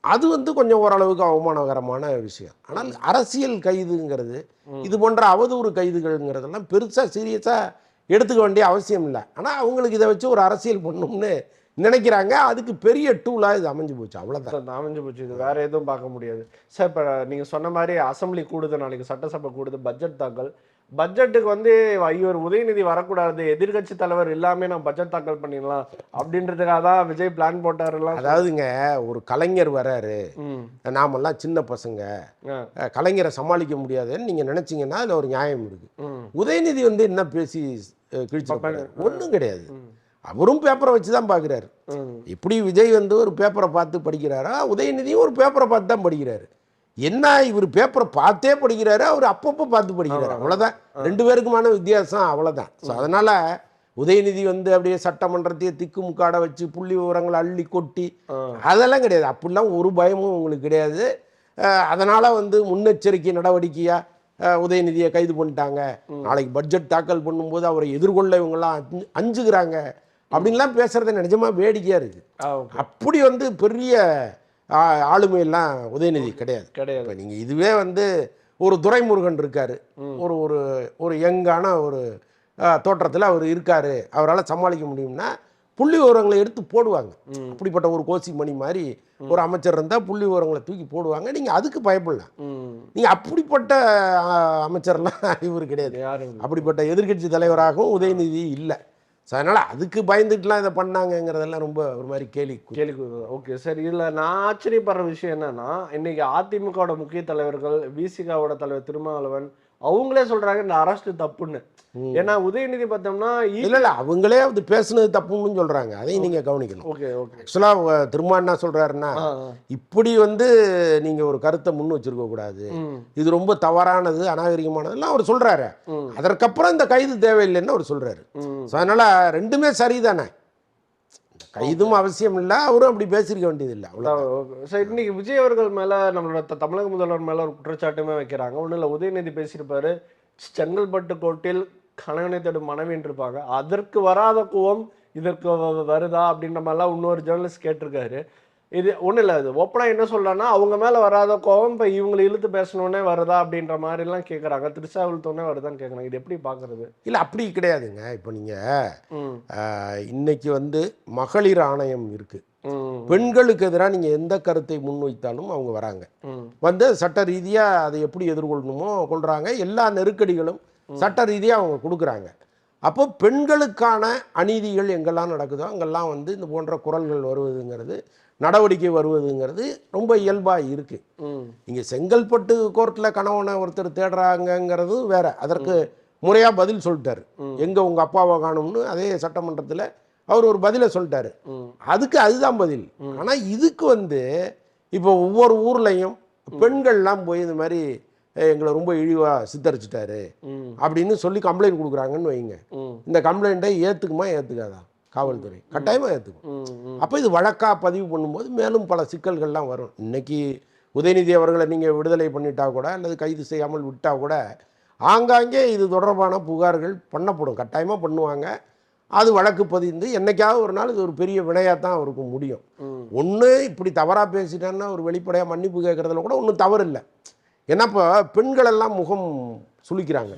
Speaker 1: அது வந்து கொஞ்சம் ஓரளவுக்கு அவமானகரமான விஷயம். ஆனால் அரசியல் கைதுங்கிறது, இது போன்ற அவதூறு கைதுகள்ங்கிறதெல்லாம் பெருசாக சீரியஸாக எடுத்துக்க வேண்டிய அவசியம் இல்லை. ஆனால் அவங்களுக்கு இதை வச்சு ஒரு அரசியல் பண்ணணும்னு நினைக்கிறாங்க. அதுக்கு பெரிய டூலாக இது அமைஞ்சு போச்சு, அவ்வளோதான்
Speaker 2: அமைஞ்சு போச்சு. இது வேற எதுவும் பார்க்க முடியாது. சார், இப்போ நீங்கள் சொன்ன மாதிரி அசம்பிளி கூடுது, நாளைக்கு சட்டசபை கூடுது, பட்ஜெட் தாக்கல். பட்ஜெட்டுக்கு வந்து இவர் உதயநிதி வரக்கூடாது, எதிர்கட்சி தலைவர் இல்லாமல் நான் பட்ஜெட் தாக்கல் பண்ணிடலாம் அப்படின்றதுக்காக தான் விஜய் பிளான் போட்டாருலாம்.
Speaker 1: அதாவதுங்க, ஒரு கலைஞர் வராரு, நாமெல்லாம் சின்ன பசங்க, கலைஞரை சமாளிக்க முடியாதுன்னு நீங்கள் நினச்சிங்கன்னா அதில் ஒரு நியாயம் இருக்கு. உதயநிதி வந்து என்ன பேசி கிழிச்சு ஒன்றும் கிடையாது. அவரும் பேப்பரை வச்சு தான் பார்க்குறாரு. இப்படி விஜய் வந்து ஒரு பேப்பரை பார்த்து படிக்கிறாரா, உதயநிதியும் ஒரு பேப்பரை பார்த்து தான் படிக்கிறாரு. என்ன, இவர் பேப்பரை பார்த்தே படிக்கிறாரு, அவர் அப்பப்போ பார்த்து படிக்கிறாரு, அவ்வளோதான். ரெண்டு பேருக்குமான வித்தியாசம் அவ்வளோதான். ஸோ அதனால் உதயநிதி வந்து அப்படியே சட்டமன்றத்தையே திக்குமுக்காட வச்சு புள்ளி விவரங்களை அள்ளி கொட்டி அதெல்லாம் கிடையாது. அப்படிலாம் ஒரு பயமும் உங்களுக்கு கிடையாது. அதனால் வந்து முன்னெச்சரிக்கை நடவடிக்கையாக உதயநிதியை கைது பண்ணிட்டாங்க, நாளைக்கு பட்ஜெட் தாக்கல் பண்ணும்போது அவரை எதிர்கொள்ள இவங்கெல்லாம் அஞ்சுகிறாங்க அப்படின்லாம் பேசுறது நிஜமாக வேடிக்கையாக இருக்குது. அப்படி வந்து பெரிய ஆளுமையெல்லாம் உதயநிதி கிடையாது. இப்போ நீங்கள் இதுவே வந்து ஒரு துரைமுருகன் இருக்கார், ஒரு ஒரு ஒரு யங்கான ஒரு தோற்றத்தில் அவர் இருக்கார், அவரால் சமாளிக்க முடியும்னா புள்ளி விவரங்களை எடுத்து போடுவாங்க. அப்படிப்பட்ட ஒரு கோசி மணி மாதிரி ஒரு அமைச்சர் இருந்தால் புள்ளி விவரங்களை தூக்கி போடுவாங்க. நீங்கள் அதுக்கு பயப்படலாம். நீங்கள் அப்படிப்பட்ட அமைச்சர்லாம் இவர் கிடையாது. அப்படிப்பட்ட எதிர்கட்சி தலைவராகவும் உதயநிதி இல்லை. ஸோ அதனால் அதுக்கு பயந்துட்டுலாம் இதை பண்ணாங்கங்கிறதெல்லாம் ரொம்ப ஒரு மாதிரி கேலி.
Speaker 2: Okay sir. இதில் நான் ஆச்சரியப்படுற விஷயம் என்னன்னா, இன்னைக்கு அதிமுகவோட முக்கிய தலைவர்கள், விசிகாவோட தலைவர் திருமாவளவன் அவங்களே சொல்றாங்க இந்த அரெஸ்ட் தப்புன்னு. ஏன்னா உதயநிதி பார்த்தோம்னா
Speaker 1: இல்லை அவங்களே அது பேசுனது தப்புன்னு சொல்றாங்க. அதையும் நீங்க கவனிக்கணும்.
Speaker 2: Okay okay.
Speaker 1: ஆக்சுவலாக திரும்ப என்ன சொல்றாருன்னா, இப்படி வந்து நீங்க ஒரு கருத்தை முன் வச்சிருக்க கூடாது, இது ரொம்ப தவறானது அநாகரிகமானதுலாம் அவர் சொல்றாரு. அதற்கப்புறம் இந்த கைது தேவையில்லைன்னு அவர் சொல்றாரு. ஸோ அதனால ரெண்டுமே சரிதானே, கைதும் அவசியம் இல்லை, அவரும் அப்படி பேசியிருக்க வேண்டியது இல்லை.
Speaker 2: சார் இன்னைக்கு விஜய் அவர்கள் மேலே நம்மளோட தமிழக முதல்வர் மேலே ஒரு குற்றச்சாட்டுமே வைக்கிறாங்க. ஒன்றும் இல்லை, உதயநிதி பேசியிருப்பாரு, செங்கல்பட்டு கோர்ட்டில் கணவனை தேடும் மனைவின்னு இருப்பாங்க, அதற்கு வராத கோவம் இதற்கு வருதா அப்படின்ற மாதிரிலாம் இன்னொரு ஜேர்னலிஸ்ட் கேட்டிருக்காரு. இது ஒன்றும் இல்லை, அது ஓப்பனாக என்ன சொல்லலாம்னா அவங்க மேலே வராத கோவம் இப்போ இவங்களை இழுத்து பேசணுன்னே வருதா அப்படின்ற மாதிரிலாம் கேட்குறாங்க. திருச்சாவிழ்த்தோன்னே வருதான்னு கேட்குறாங்க. இது எப்படி பார்க்குறது?
Speaker 1: இல்லை அப்படி கிடையாதுங்க. இப்போ நீங்கள் இன்னைக்கு வந்து மகளிர் ஆணையம் இருக்குது, பெண்களுக்கு எதிராக நீங்கள் எந்த கருத்தை முன்வைத்தாலும் அவங்க வராங்க, வந்து சட்ட ரீதியாக அதை எப்படி எதிர்கொள்ளணுமோ கொள்கிறாங்க. எல்லா நெருக்கடிகளும் சட்ட ரீதியாக அவங்க கொடுக்குறாங்க. அப்போ பெண்களுக்கான அநீதிகள் எங்கெல்லாம் நடக்குதோ அங்கெல்லாம் வந்து இந்த போன்ற குரல்கள் வருவதுங்கிறது, நடவடிக்கை வருவதுங்கிறது ரொம்ப இயல்பாக இருக்குது. நீங்கள் செங்கல்பட்டு கோர்ட்டில் கணவனை ஒருத்தர் தேடுறாங்கங்கிறது வேற, அதற்கு முறையாக பதில் சொல்லிட்டாரு. எங்கே உங்கள் அப்பாவை காணும்னு அதே சட்டமன்றத்தில் அவர் ஒரு பதிலை சொல்லிட்டாரு. அதுக்கு அதுதான் பதில். ஆனால் இதுக்கு வந்து இப்போ ஒவ்வொரு ஊர்லேயும் பெண்கள்லாம் போய் இந்த மாதிரி எங்களை ரொம்ப இழிவாக சித்தரிச்சிட்டாரு அப்படின்னு சொல்லி கம்ப்ளைண்ட் கொடுக்குறாங்கன்னு வைங்க. இந்த கம்ப்ளைண்ட்டை ஏற்றுக்குமா ஏற்றுக்காதா? காவல்துறை கட்டாயமாக ஏற்றுக்கும். அப்போ இது வழக்காக பதிவு பண்ணும்போது மேலும் பல சிக்கல்கள்லாம் வரும். இன்னைக்கு உதயநிதி அவர்களை நீங்கள் விடுதலை பண்ணிட்டா கூட அல்லது கைது செய்யாமல் விட்டால் கூட ஆங்காங்கே இது தொடர்பான புகார்கள் பண்ணப்படும், கட்டாயமாக பண்ணுவாங்க. அது வழக்கு பதிந்து என்னைக்காவது ஒரு நாள் இது ஒரு பெரிய வினையாக தான் அவருக்கு முடியும். ஒன்று இப்படி தவறாக பேசிட்டான்னா ஒரு வெளிப்படையாக மன்னிப்பு கேட்குறதுல கூட ஒன்றும் தவறு இல்லை. ஏன்னா இப்போ பெண்களெல்லாம் முகம் சுளிக்கிறாங்க,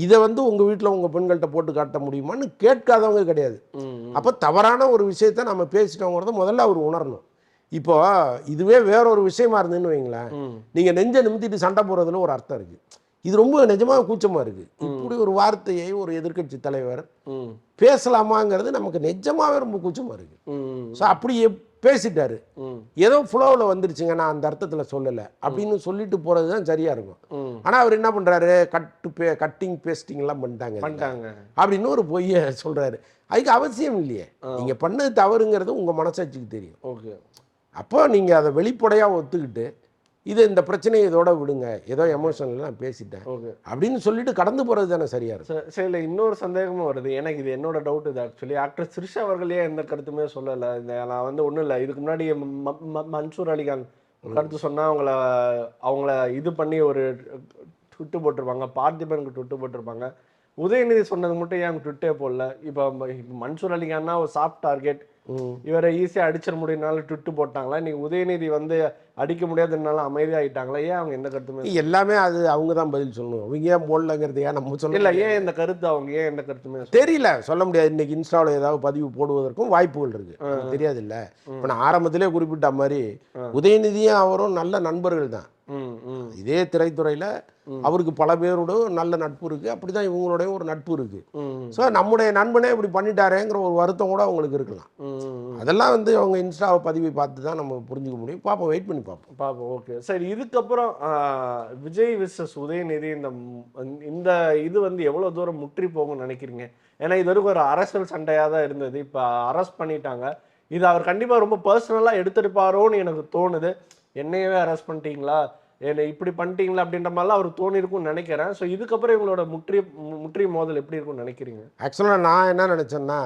Speaker 1: இதை வந்து உங்கள் வீட்டில் உங்கள் பெண்கள்கிட்ட போட்டு காட்ட முடியுமான்னு கேட்காதவங்க கிடையாது. அப்போ தவறான ஒரு விஷயத்த நம்ம பேசிட்டோங்கிறத முதல்ல அவர் உணரணும். இப்போ இதுவே வேறொரு விஷயமா இருந்துன்னு வைங்களேன், நீங்கள் நெஞ்சை நிமித்திட்டு சண்டை போடுறதுல ஒரு அர்த்தம் இருக்குது. இது ரொம்ப நிஜமாக கூச்சமாக இருக்குது. இப்படி ஒரு வார்த்தையை ஒரு எதிர்க்கட்சி தலைவர் பேசலாமாங்கிறது நமக்கு நிஜமாவே ரொம்ப கூச்சமாக இருக்குது. ஸோ அப்படி பேசிட்டாரு, ஏதோ ஃப்ளோவில் வந்துருச்சுங்க, நான் அந்த அர்த்தத்தில் சொல்லலை அப்படின்னு சொல்லிட்டு போகிறது தான் சரியாக இருக்கும். ஆனால் அவர் என்ன பண்ணுறாரு, கட்டிங் பேஸ்டிங்லாம் பண்ணிட்டாங்க அப்படின்னு ஒரு பொய்யை சொல்கிறாரு. அதுக்கு அவசியம் இல்லையே. நீங்கள் பண்ணது தவறுங்கிறது உங்கள் மனசாட்சிக்கு தெரியும்.
Speaker 2: ஓகே,
Speaker 1: அப்போ நீங்கள் அதை வெளிப்படையாக ஒத்துக்கிட்டு இது இந்த பிரச்சனையை இதோட விடுங்க, ஏதோ எமோஷனல் நான் பேசிட்டேன் அப்படின்னு சொல்லிட்டு கடந்து போகிறது தானே சரியா இருக்கும்.
Speaker 2: சரி, இல்லை இன்னொரு சந்தேகமும் வருது எனக்கு, இது என்னோட டவுட். இது ஆக்சுவலி ஆக்டர் த்ரிஷா அவர்களே எந்த கருத்துமே சொல்லலை. இந்த நான் வந்து ஒன்றும் இல்லை, இதுக்கு முன்னாடி மன்சூர் அலிகான் கருத்து சொன்னால் அவங்கள இது பண்ணி ஒரு ட்விட்டு போட்டிருப்பாங்க, பார்த்திபனுக்கு ட்விட்டு போட்டிருப்பாங்க. உதயநிதி சொன்னது மட்டும் ஏன் ட்விட்டே போடல? இப்போ மன்சூர் அலிகான்னா ஒரு சாஃப்ட் டார்கெட், இவரை ஈஸியாக அடிச்சிட முடியும்னால ட்விட்டு போட்டாங்களா? இன்னைக்கு உதயநிதி வந்து அடிக்க முடியாதுனால அமைதியாகிட்டாங்களா? ஏன் அவங்க எந்த கருத்துமே?
Speaker 1: எல்லாமே அது அவங்க தான் பதில் சொல்லணும். அவங்க ஏன் போடலங்கிறது ஏன் நம்ம சொல்ல
Speaker 2: இல்லை. ஏன் இந்த கருத்து அவங்க ஏன் எந்த கருத்துமே
Speaker 1: தெரியல, சொல்ல முடியாது. இன்னைக்கு இன்ஸ்டாவில் ஏதாவது பதிவு போடுவதற்கும் வாய்ப்புகள் இருக்கு, தெரியாது இல்லை. இப்போ நான் ஆரம்பத்திலே குறிப்பிட்ட மாதிரி உதயநிதியும் அவரும் நல்ல நண்பர்கள் தான். இதே திரைத்துறையில் அவருக்கு பல பேரோட நல்ல நட்பு இருக்கு, அப்படிதான் இவங்களோட ஒரு நட்பு இருக்கு. ஸோ நம்முடைய நண்பனே இப்படி பண்ணிட்டாரேங்கிற ஒரு வருத்தம் கூட அவங்களுக்கு இருக்கலாம். அதெல்லாம் வந்து அவங்க இன்ஸ்டாவை பதிவை பார்த்து தான் நம்ம புரிஞ்சுக்க முடியும். பார்ப்போம், வெயிட் பண்ணி பார்ப்போம்.
Speaker 2: ஓகே சரி, இதுக்கப்புறம் விஜய் விசஸ் உதயநிதி இந்த இது வந்து எவ்வளோ தூரம் முற்றி போகும்னு நினைக்கிறீங்க? ஏன்னா இது வரைக்கும் ஒரு அரசியல் சண்டையாக தான் இருந்தது, இப்போ அரெஸ்ட் பண்ணிட்டாங்க. இது அவர் கண்டிப்பாக ரொம்ப பர்சனலாக எடுத்துருப்பாரோன்னு எனக்கு தோணுது. என்னையவே அரெஸ்ட் பண்ணிட்டீங்களா, என்ன இப்படி பண்ணிட்டீங்களா அப்படின்ற மாதிரிலாம் அவர் தோணி இருக்கும்னு நினைக்கிறேன். ஸோ இதுக்கப்புறம் இவங்களோட முற்றிய மோதல் எப்படி இருக்கும்னு நினைக்கிறீங்க?
Speaker 1: ஆக்சுவலாக நான் என்ன நினச்சேன்னா,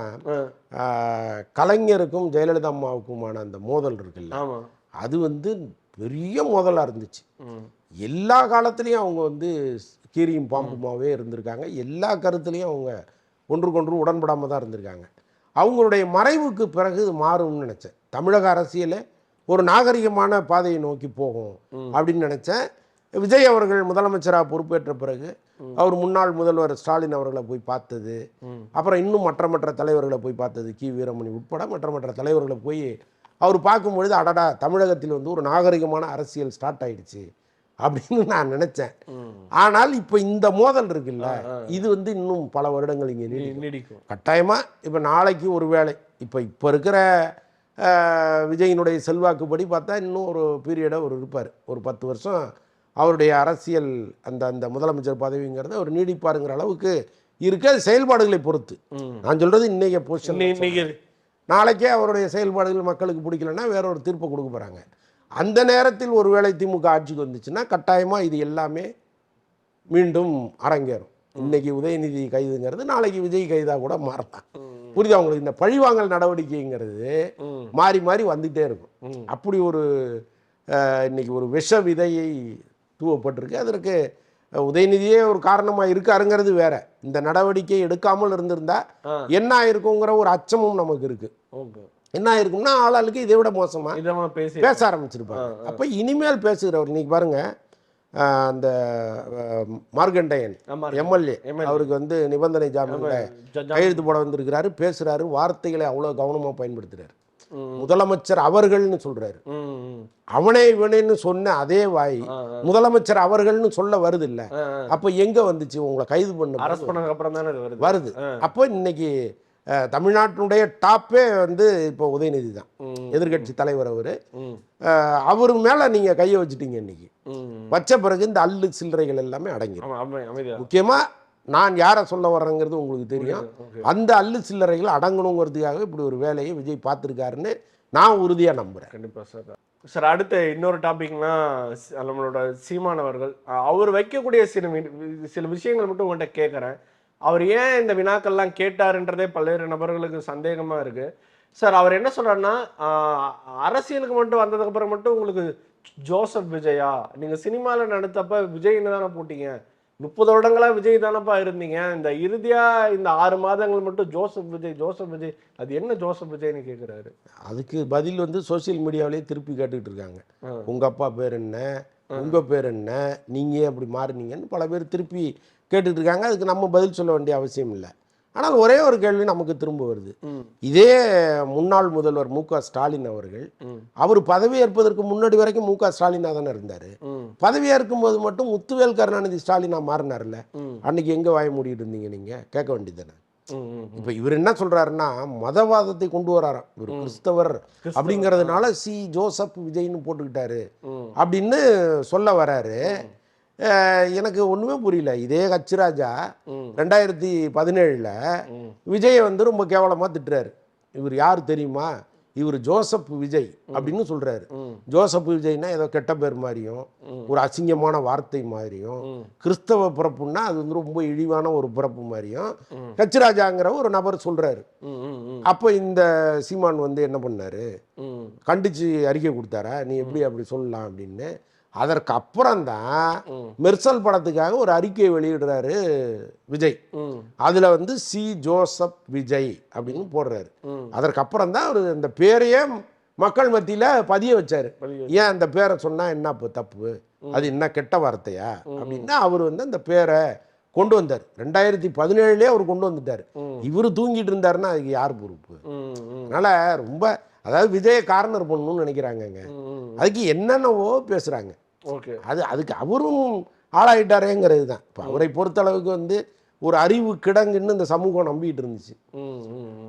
Speaker 1: கலைஞருக்கும் ஜெயலலிதா அம்மாவுக்குமான அந்த மோதல் இருக்குல்ல,
Speaker 2: ஆமா.
Speaker 1: அது வந்து பெரிய மோதலாக இருந்துச்சு. எல்லா காலத்துலேயும் அவங்க வந்து கீரியும் பாம்புமாவே இருந்திருக்காங்க. எல்லா கருத்துலேயும் அவங்க ஒன்றுக்கொன்று உடன்படாமல் தான் இருந்திருக்காங்க. அவங்களுடைய மறைவுக்கு பிறகு இது மாறும்னு நினச்சேன். தமிழக அரசியலே ஒரு நாகரிகமான பாதையை நோக்கி போகும் அப்படின்னு நினச்சேன். விஜய் அவர்கள் முதலமைச்சராக பொறுப்பேற்ற பிறகு அவர் முன்னாள் முதல்வர் ஸ்டாலின் அவர்களை போய் பார்த்தது, அப்புறம் இன்னும் மற்ற தலைவர்களை போய் பார்த்தது, கி வீரமணி உட்பட மற்ற தலைவர்களை போய் அவர் பார்க்கும்பொழுது, அடடா தமிழகத்தில் வந்து ஒரு நாகரிகமான அரசியல் ஸ்டார்ட் ஆயிடுச்சு அப்படின்னு நான் நினச்சேன். ஆனால் இப்போ இந்த மோதல் இருக்குல்ல, இது வந்து இன்னும் பல வருடங்கள் இங்கே நீடிக்கும் கட்டாயமாக. இப்போ நாளைக்கு ஒரு வேளை இப்போ இருக்கிற விஜயினுடைய செல்வாக்குப்படி பார்த்தா இன்னும் ஒரு பீரியடாக அவர் இருப்பார். ஒரு 10 வருஷம் அவருடைய அரசியல் அந்த முதலமைச்சர் பதவிங்கிறத அவர் நீடிப்பாருங்கிற அளவுக்கு இருக்க செயல்பாடுகளை பொறுத்து. நான் சொல்கிறது இன்றைக்கி பொசிஷன். நாளைக்கே அவருடைய செயல்பாடுகள் மக்களுக்கு பிடிக்கலன்னா வேற ஒரு தீர்ப்பை கொடுக்க போகிறாங்க. அந்த நேரத்தில் ஒருவேளை திமுக ஆட்சிக்கு வந்துச்சுன்னா கட்டாயமாக இது எல்லாமே மீண்டும் அரங்கேறும். இன்றைக்கி உதயநிதி கைதுங்கிறது நாளைக்கு விஜய் கைதாக கூட மாறலாம். புரியுதா உங்களுக்கு? இந்த பழிவாங்கல் நடவடிக்கைங்கிறது மாறி மாறி வந்துகிட்டே இருக்கும். அப்படி ஒரு இன்னைக்கு ஒரு விஷ விதையை தூவப்பட்டிருக்கு. அதற்கு உதயநிதியே ஒரு காரணமாக இருக்காருங்கிறது வேற. இந்த நடவடிக்கை எடுக்காமல் இருந்திருந்தா என்ன ஆயிருக்குங்கிற ஒரு அச்சமும் நமக்கு இருக்கு. என்ன ஆயிருக்கும்னா ஆளாளுக்கு இதை விட மோசமா பேச ஆரம்பிச்சிருப்பாங்க. அப்போ இனிமேல் பேசுகிறவர் இன்னைக்கு பாருங்க, அந்த மார்கண்டையன் எம்எல்ஏ அவருக்கு வந்து நிபந்தனை ஜாமீனில் கையெழுத்து போட வந்திருக்கிறாரு. பேசுகிறாரு, வார்த்தைகளை அவ்வளோ கவனமாக பயன்படுத்துகிறாரு. முதலமைச்சர் அவர்கள்னு சொல்றாரு. அவனே இவனேன்னு சொன்ன அதே வாய் முதலமைச்சர் அவர்கள்னு சொல்ல வருது இல்ல. அப்ப எங்க வந்துச்சு? உங்களை கைது பண்ண வருது. அப்போ இன்னைக்கு தமிழ்நாட்டினுடைய டாப்பே வந்து இப்போ உதயநிதி தான், எதிர்கட்சி தலைவர். அவரு மேல நீங்க கையை வச்சுட்டீங்க. இன்னைக்கு வச்ச பிறகு இந்த அல்லு சில்லறைகள் எல்லாமே அடங்கிடும். முக்கியமா நான் யாரை சொல்ல வர்றேங்கிறது உங்களுக்கு தெரியும். அந்த அல்லு சில்லறைகள் அடங்கணுங்கிறதுக்காக இப்படி ஒரு வேலையை விஜய் பார்த்துருக்காருன்னு நான் உறுதியாக நம்புகிறேன்.
Speaker 2: கண்டிப்பாக சார். சார், அடுத்த இன்னொரு டாபிக்னா நம்மளோட சீமான் அவர்கள் அவர் வைக்கக்கூடிய சில விஷயங்கள் மட்டும் உங்கள்கிட்ட கேட்குறேன். அவர் ஏன் இந்த வினாக்கள்லாம் கேட்டாருன்றதே பல்வேறு நபர்களுக்கு சந்தேகமாக இருக்குது. சார், அவர் என்ன சொல்கிறாருன்னா, அரசியலுக்கு மட்டும் வந்ததுக்கப்புறம் மட்டும் உங்களுக்கு ஜோசப் விஜயா, நீங்கள் சினிமாவில் நடத்தப்ப விஜய்னு தானே போட்டீங்க, 30 வருடங்களா விஜய் தானப்பா இருந்தீங்க, இந்த இறுதியா இந்த 6 மாதங்கள் மட்டும் ஜோசப் விஜய், அது என்ன ஜோசப் விஜய்னு கேட்குறாரு.
Speaker 1: அதுக்கு பதில் வந்து சோசியல் மீடியாவிலேயே திருப்பி கேட்டுக்கிட்டு இருக்காங்க. உங்கள் அப்பா பேர் என்ன, உங்கள் பேர் என்ன, நீங்கள் அப்படி மாறினீங்கன்னு பல பேர் திருப்பி கேட்டுக்கிட்டு இருக்காங்க. அதுக்கு நம்ம பதில் சொல்ல வேண்டிய அவசியம் இல்லை. ஆனால் ஒரே ஒரு கேள்வி நமக்கு திரும்ப வருது. இதே முன்னாள் முதல்வர் மு.க. ஸ்டாலின் அவர்கள், அவர் பதவி ஏற்பதற்கு முன்னாடி வரைக்கும் மு.க. ஸ்டாலினா தானே இருந்தார். பதவி ஏற்கும் போது மட்டும் முத்துவேல் கருணாநிதி ஸ்டாலினா மாறினார்ல. அன்னைக்கு எங்கே வாய மூடிட்டு இருந்தீங்க? நீங்கள் கேட்க வேண்டியது தானே. இப்போ இவர் என்ன சொல்றாருன்னா, மதவாதத்தை கொண்டு வராராம். இவர் கிறிஸ்தவர் அப்படிங்கிறதுனால ஜோசப் விஜய்னு போட்டுக்கிட்டாரு அப்படின்னு சொல்ல வராரு. எனக்கு ஒன்றுமே புரியல. இதே ஹச்ராஜா 2017 விஜயை வந்து ரொம்ப கேவலமாக திட்டுறாரு. இவர் யார் தெரியுமா? இவர் ஜோசப் விஜய் அப்படின்னு சொல்கிறாரு. ஜோசப் விஜய்னா ஏதோ கெட்ட பேர் மாதிரியும், ஒரு அசிங்கமான வார்த்தை மாதிரியும், கிறிஸ்தவ பிறப்புன்னா அது வந்து ரொம்ப இழிவான ஒரு பிறப்பு மாதிரியும் ஹச்ராஜாங்கிற ஒரு நபர் சொல்கிறாரு. அப்போ இந்த சீமான் வந்து என்ன பண்ணாரு? கண்டிச்சு அறிக்கை கொடுத்தாரா, நீ எப்படி அப்படி சொல்லலாம் அப்படின்னு. அதற்கு அப்புறம் தான் மெர்சல் படத்துக்காக ஒரு அறிக்கையை வெளியிடுறாரு விஜய். அதில் வந்து ஜோசப் விஜய் அப்படின்னு போடுறாரு. அதற்கு அப்புறம் தான் அவர் அந்த பேரையே மக்கள் மத்தியில் பதிய வச்சார். ஏன் அந்த பேரை சொன்னால் என்ன தப்பு, அது என்ன கெட்ட வார்த்தையா அப்படின்னா அவர் வந்து அந்த பேரை கொண்டு வந்தார். 2017 அவர் கொண்டு வந்துட்டார். இவர் தூங்கிட்டு இருந்தாருன்னா அதுக்கு யார் பொறுப்பு? அதனால ரொம்ப, அதாவது விஜயை கார்னர் பண்ணணும்னு நினைக்கிறாங்கங்க. அதுக்கு என்னென்னவோ பேசுகிறாங்க. அதுக்கு அவரும் ஆளாயிட்டாரேங்கிறது தான். இப்போ அவரை பொறுத்தளவுக்கு வந்து ஒரு அறிவு கிடங்குன்னு இந்த சமூகம் நம்பிட்டு இருந்துச்சு.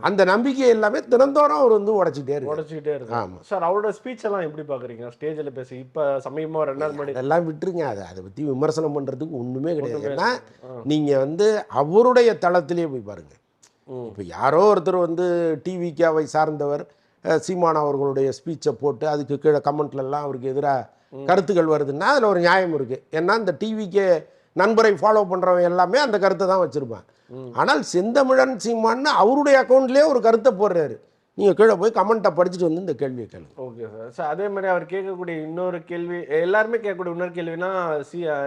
Speaker 1: அந்த நம்பிக்கை எல்லாமே தினந்தோறும் அவர் வந்து உடைச்சிட்டே இருக்கு.
Speaker 2: ஆமாம் சார். அவரோட ஸ்பீச் எல்லாம் எப்படி பார்க்குறீங்க? ஸ்டேஜில் பேசி இப்போ சமயமாக 2 நாள் முன்னாடி
Speaker 1: எல்லாம் விட்டுருங்க. அதை பற்றி விமர்சனம் பண்ணுறதுக்கு ஒன்றுமே கிடையாது. ஏன்னா நீங்கள் வந்து அவருடைய தளத்திலே போய் பாருங்கள். இப்போ யாரோ ஒருத்தர் வந்து டிவிக்காவை சார்ந்தவர் சீமான் அவர்களுடைய ஸ்பீச்சை போட்டு அதுக்கு கீழே கமெண்ட்லலாம் அவருக்கு எதிராக கருத்துக்கள் வருதுன்னா அதில் ஒரு நியாயம் இருக்குது. ஏன்னா இந்த டிவிக்கு நண்பரை ஃபாலோ பண்ணுறவன் எல்லாமே அந்த கருத்தை தான் வச்சுருப்பான். ஆனால் செந்தமிழன் சீமான்னு அவருடைய அக்கௌண்ட்லேயே ஒரு கருத்தை போடுறாரு. நீங்கள் கீழே போய் கமெண்ட்டை படிச்சுட்டு வந்து இந்த கேள்வியை கேளுங்க.
Speaker 2: Okay sir. சார் அதே மாதிரி அவர் கேட்கக்கூடிய இன்னொரு கேள்வி, எல்லாருமே கேட்கக்கூடிய இன்னொரு கேள்வினா,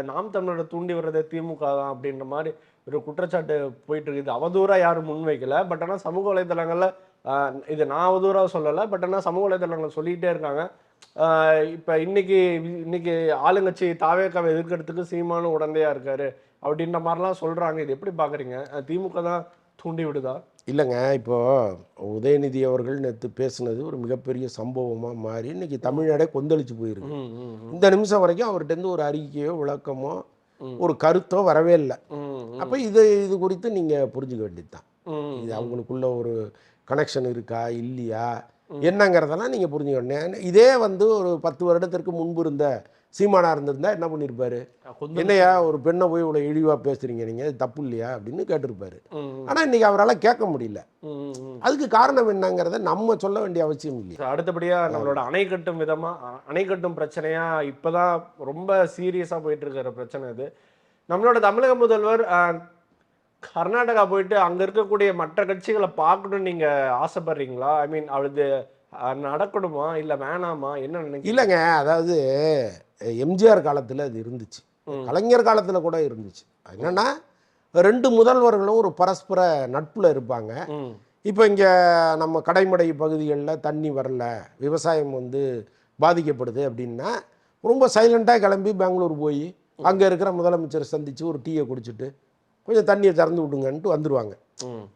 Speaker 2: நாம் தமிழரை தூண்டி வர்றது திமுக தான் அப்படின்ற மாதிரி ஒரு குற்றச்சாட்டு போயிட்டு இருக்குது. அவதூறா யாரும் முன்வைக்கல. பட் ஆனால் சமூக வலைதளங்கள்ல இது நான் அவதூறா சொல்லலை, பட் ஆனால் சமூக வலைதளங்கள் சொல்லிகிட்டே இருக்காங்க. இப்போ இன்னைக்கு ஆளுங்கட்சி தாவேக்காவை எதிர்க்கிறதுக்கு சீமானும் உடந்தையா இருக்காரு அப்படின்ற மாதிரிலாம் சொல்றாங்க. இது எப்படி பாக்குறீங்க? திமுக தான் தூண்டி விடுதா?
Speaker 1: இல்லைங்க, இப்போது உதயநிதி அவர்கள் நேற்று பேசுனது ஒரு மிகப்பெரிய சம்பவமாக மாறி இன்னைக்கு தமிழ்நாடே கொந்தளிச்சு போயிருக்கு. இந்த நிமிஷம் வரைக்கும் அவர்கிட்ட ஒரு அறிக்கையோ விளக்கமோ ஒரு கருத்தோ வரவே இல்லை. அப்போ இது குறித்து நீங்கள் புரிஞ்சுக்க வேண்டியது தான். இது அவங்களுக்குள்ள ஒரு கனெக்ஷன் இருக்கா இல்லையா என்னங்கிறதெல்லாம் நீங்கள் புரிஞ்சுக்கணும். இதே ஒரு 10 வருடத்திற்கு முன்பு இருந்த சீமானா இருந்திருந்தா என்ன பண்ணியிருப்பாரு? என்னையா ஒரு பெண்ணை போய் இவ்வளோ இழிவாக பேசுறீங்க, நீங்கள் இது தப்பு இல்லையா அப்படின்னு கேட்டிருப்பாரு. ஆனால் இன்னைக்கு அவரால் கேட்க முடியல. அதுக்கு காரணம் என்னங்கிறத நம்ம சொல்ல வேண்டிய அவசியம் இல்லை.
Speaker 2: அடுத்தபடியாக நம்மளோட அணை கட்டும் அணை கட்டும் பிரச்சனையா இப்போதான் ரொம்ப சீரியஸாக போயிட்டு இருக்கிற பிரச்சனை இது. நம்மளோட தமிழக முதல்வர் கர்நாடகா போயிட்டு அங்கே இருக்கக்கூடிய மற்ற கட்சிகளை பார்க்கணும்னு நீங்கள் ஆசைப்படுறீங்களா? ஐ மீன் அது நடக்கணுமா இல்லை வேணாமா, என்ன நினைக்கிறீங்க?
Speaker 1: இல்லைங்க, அதாவது எம்ஜிஆர் காலத்தில் அது இருந்துச்சு, கலைஞர் காலத்தில் கூட இருந்துச்சு. என்னன்னா 2 முதல்வர்களும் ஒரு பரஸ்பர நட்பில் இருப்பாங்க. இப்போ இங்கே நம்ம கடைமடை பகுதிகளில் தண்ணி வரல, விவசாயம் பாதிக்கப்படுது அப்படின்னா ரொம்ப சைலண்ட்டாக கிளம்பி பெங்களூர் போய் அங்கே இருக்கிற முதலமைச்சரை சந்தித்து ஒரு டீயை குடிச்சிட்டு கொஞ்சம் தண்ணியை திறந்து விடுங்கன்ட்டு வந்துடுவாங்க.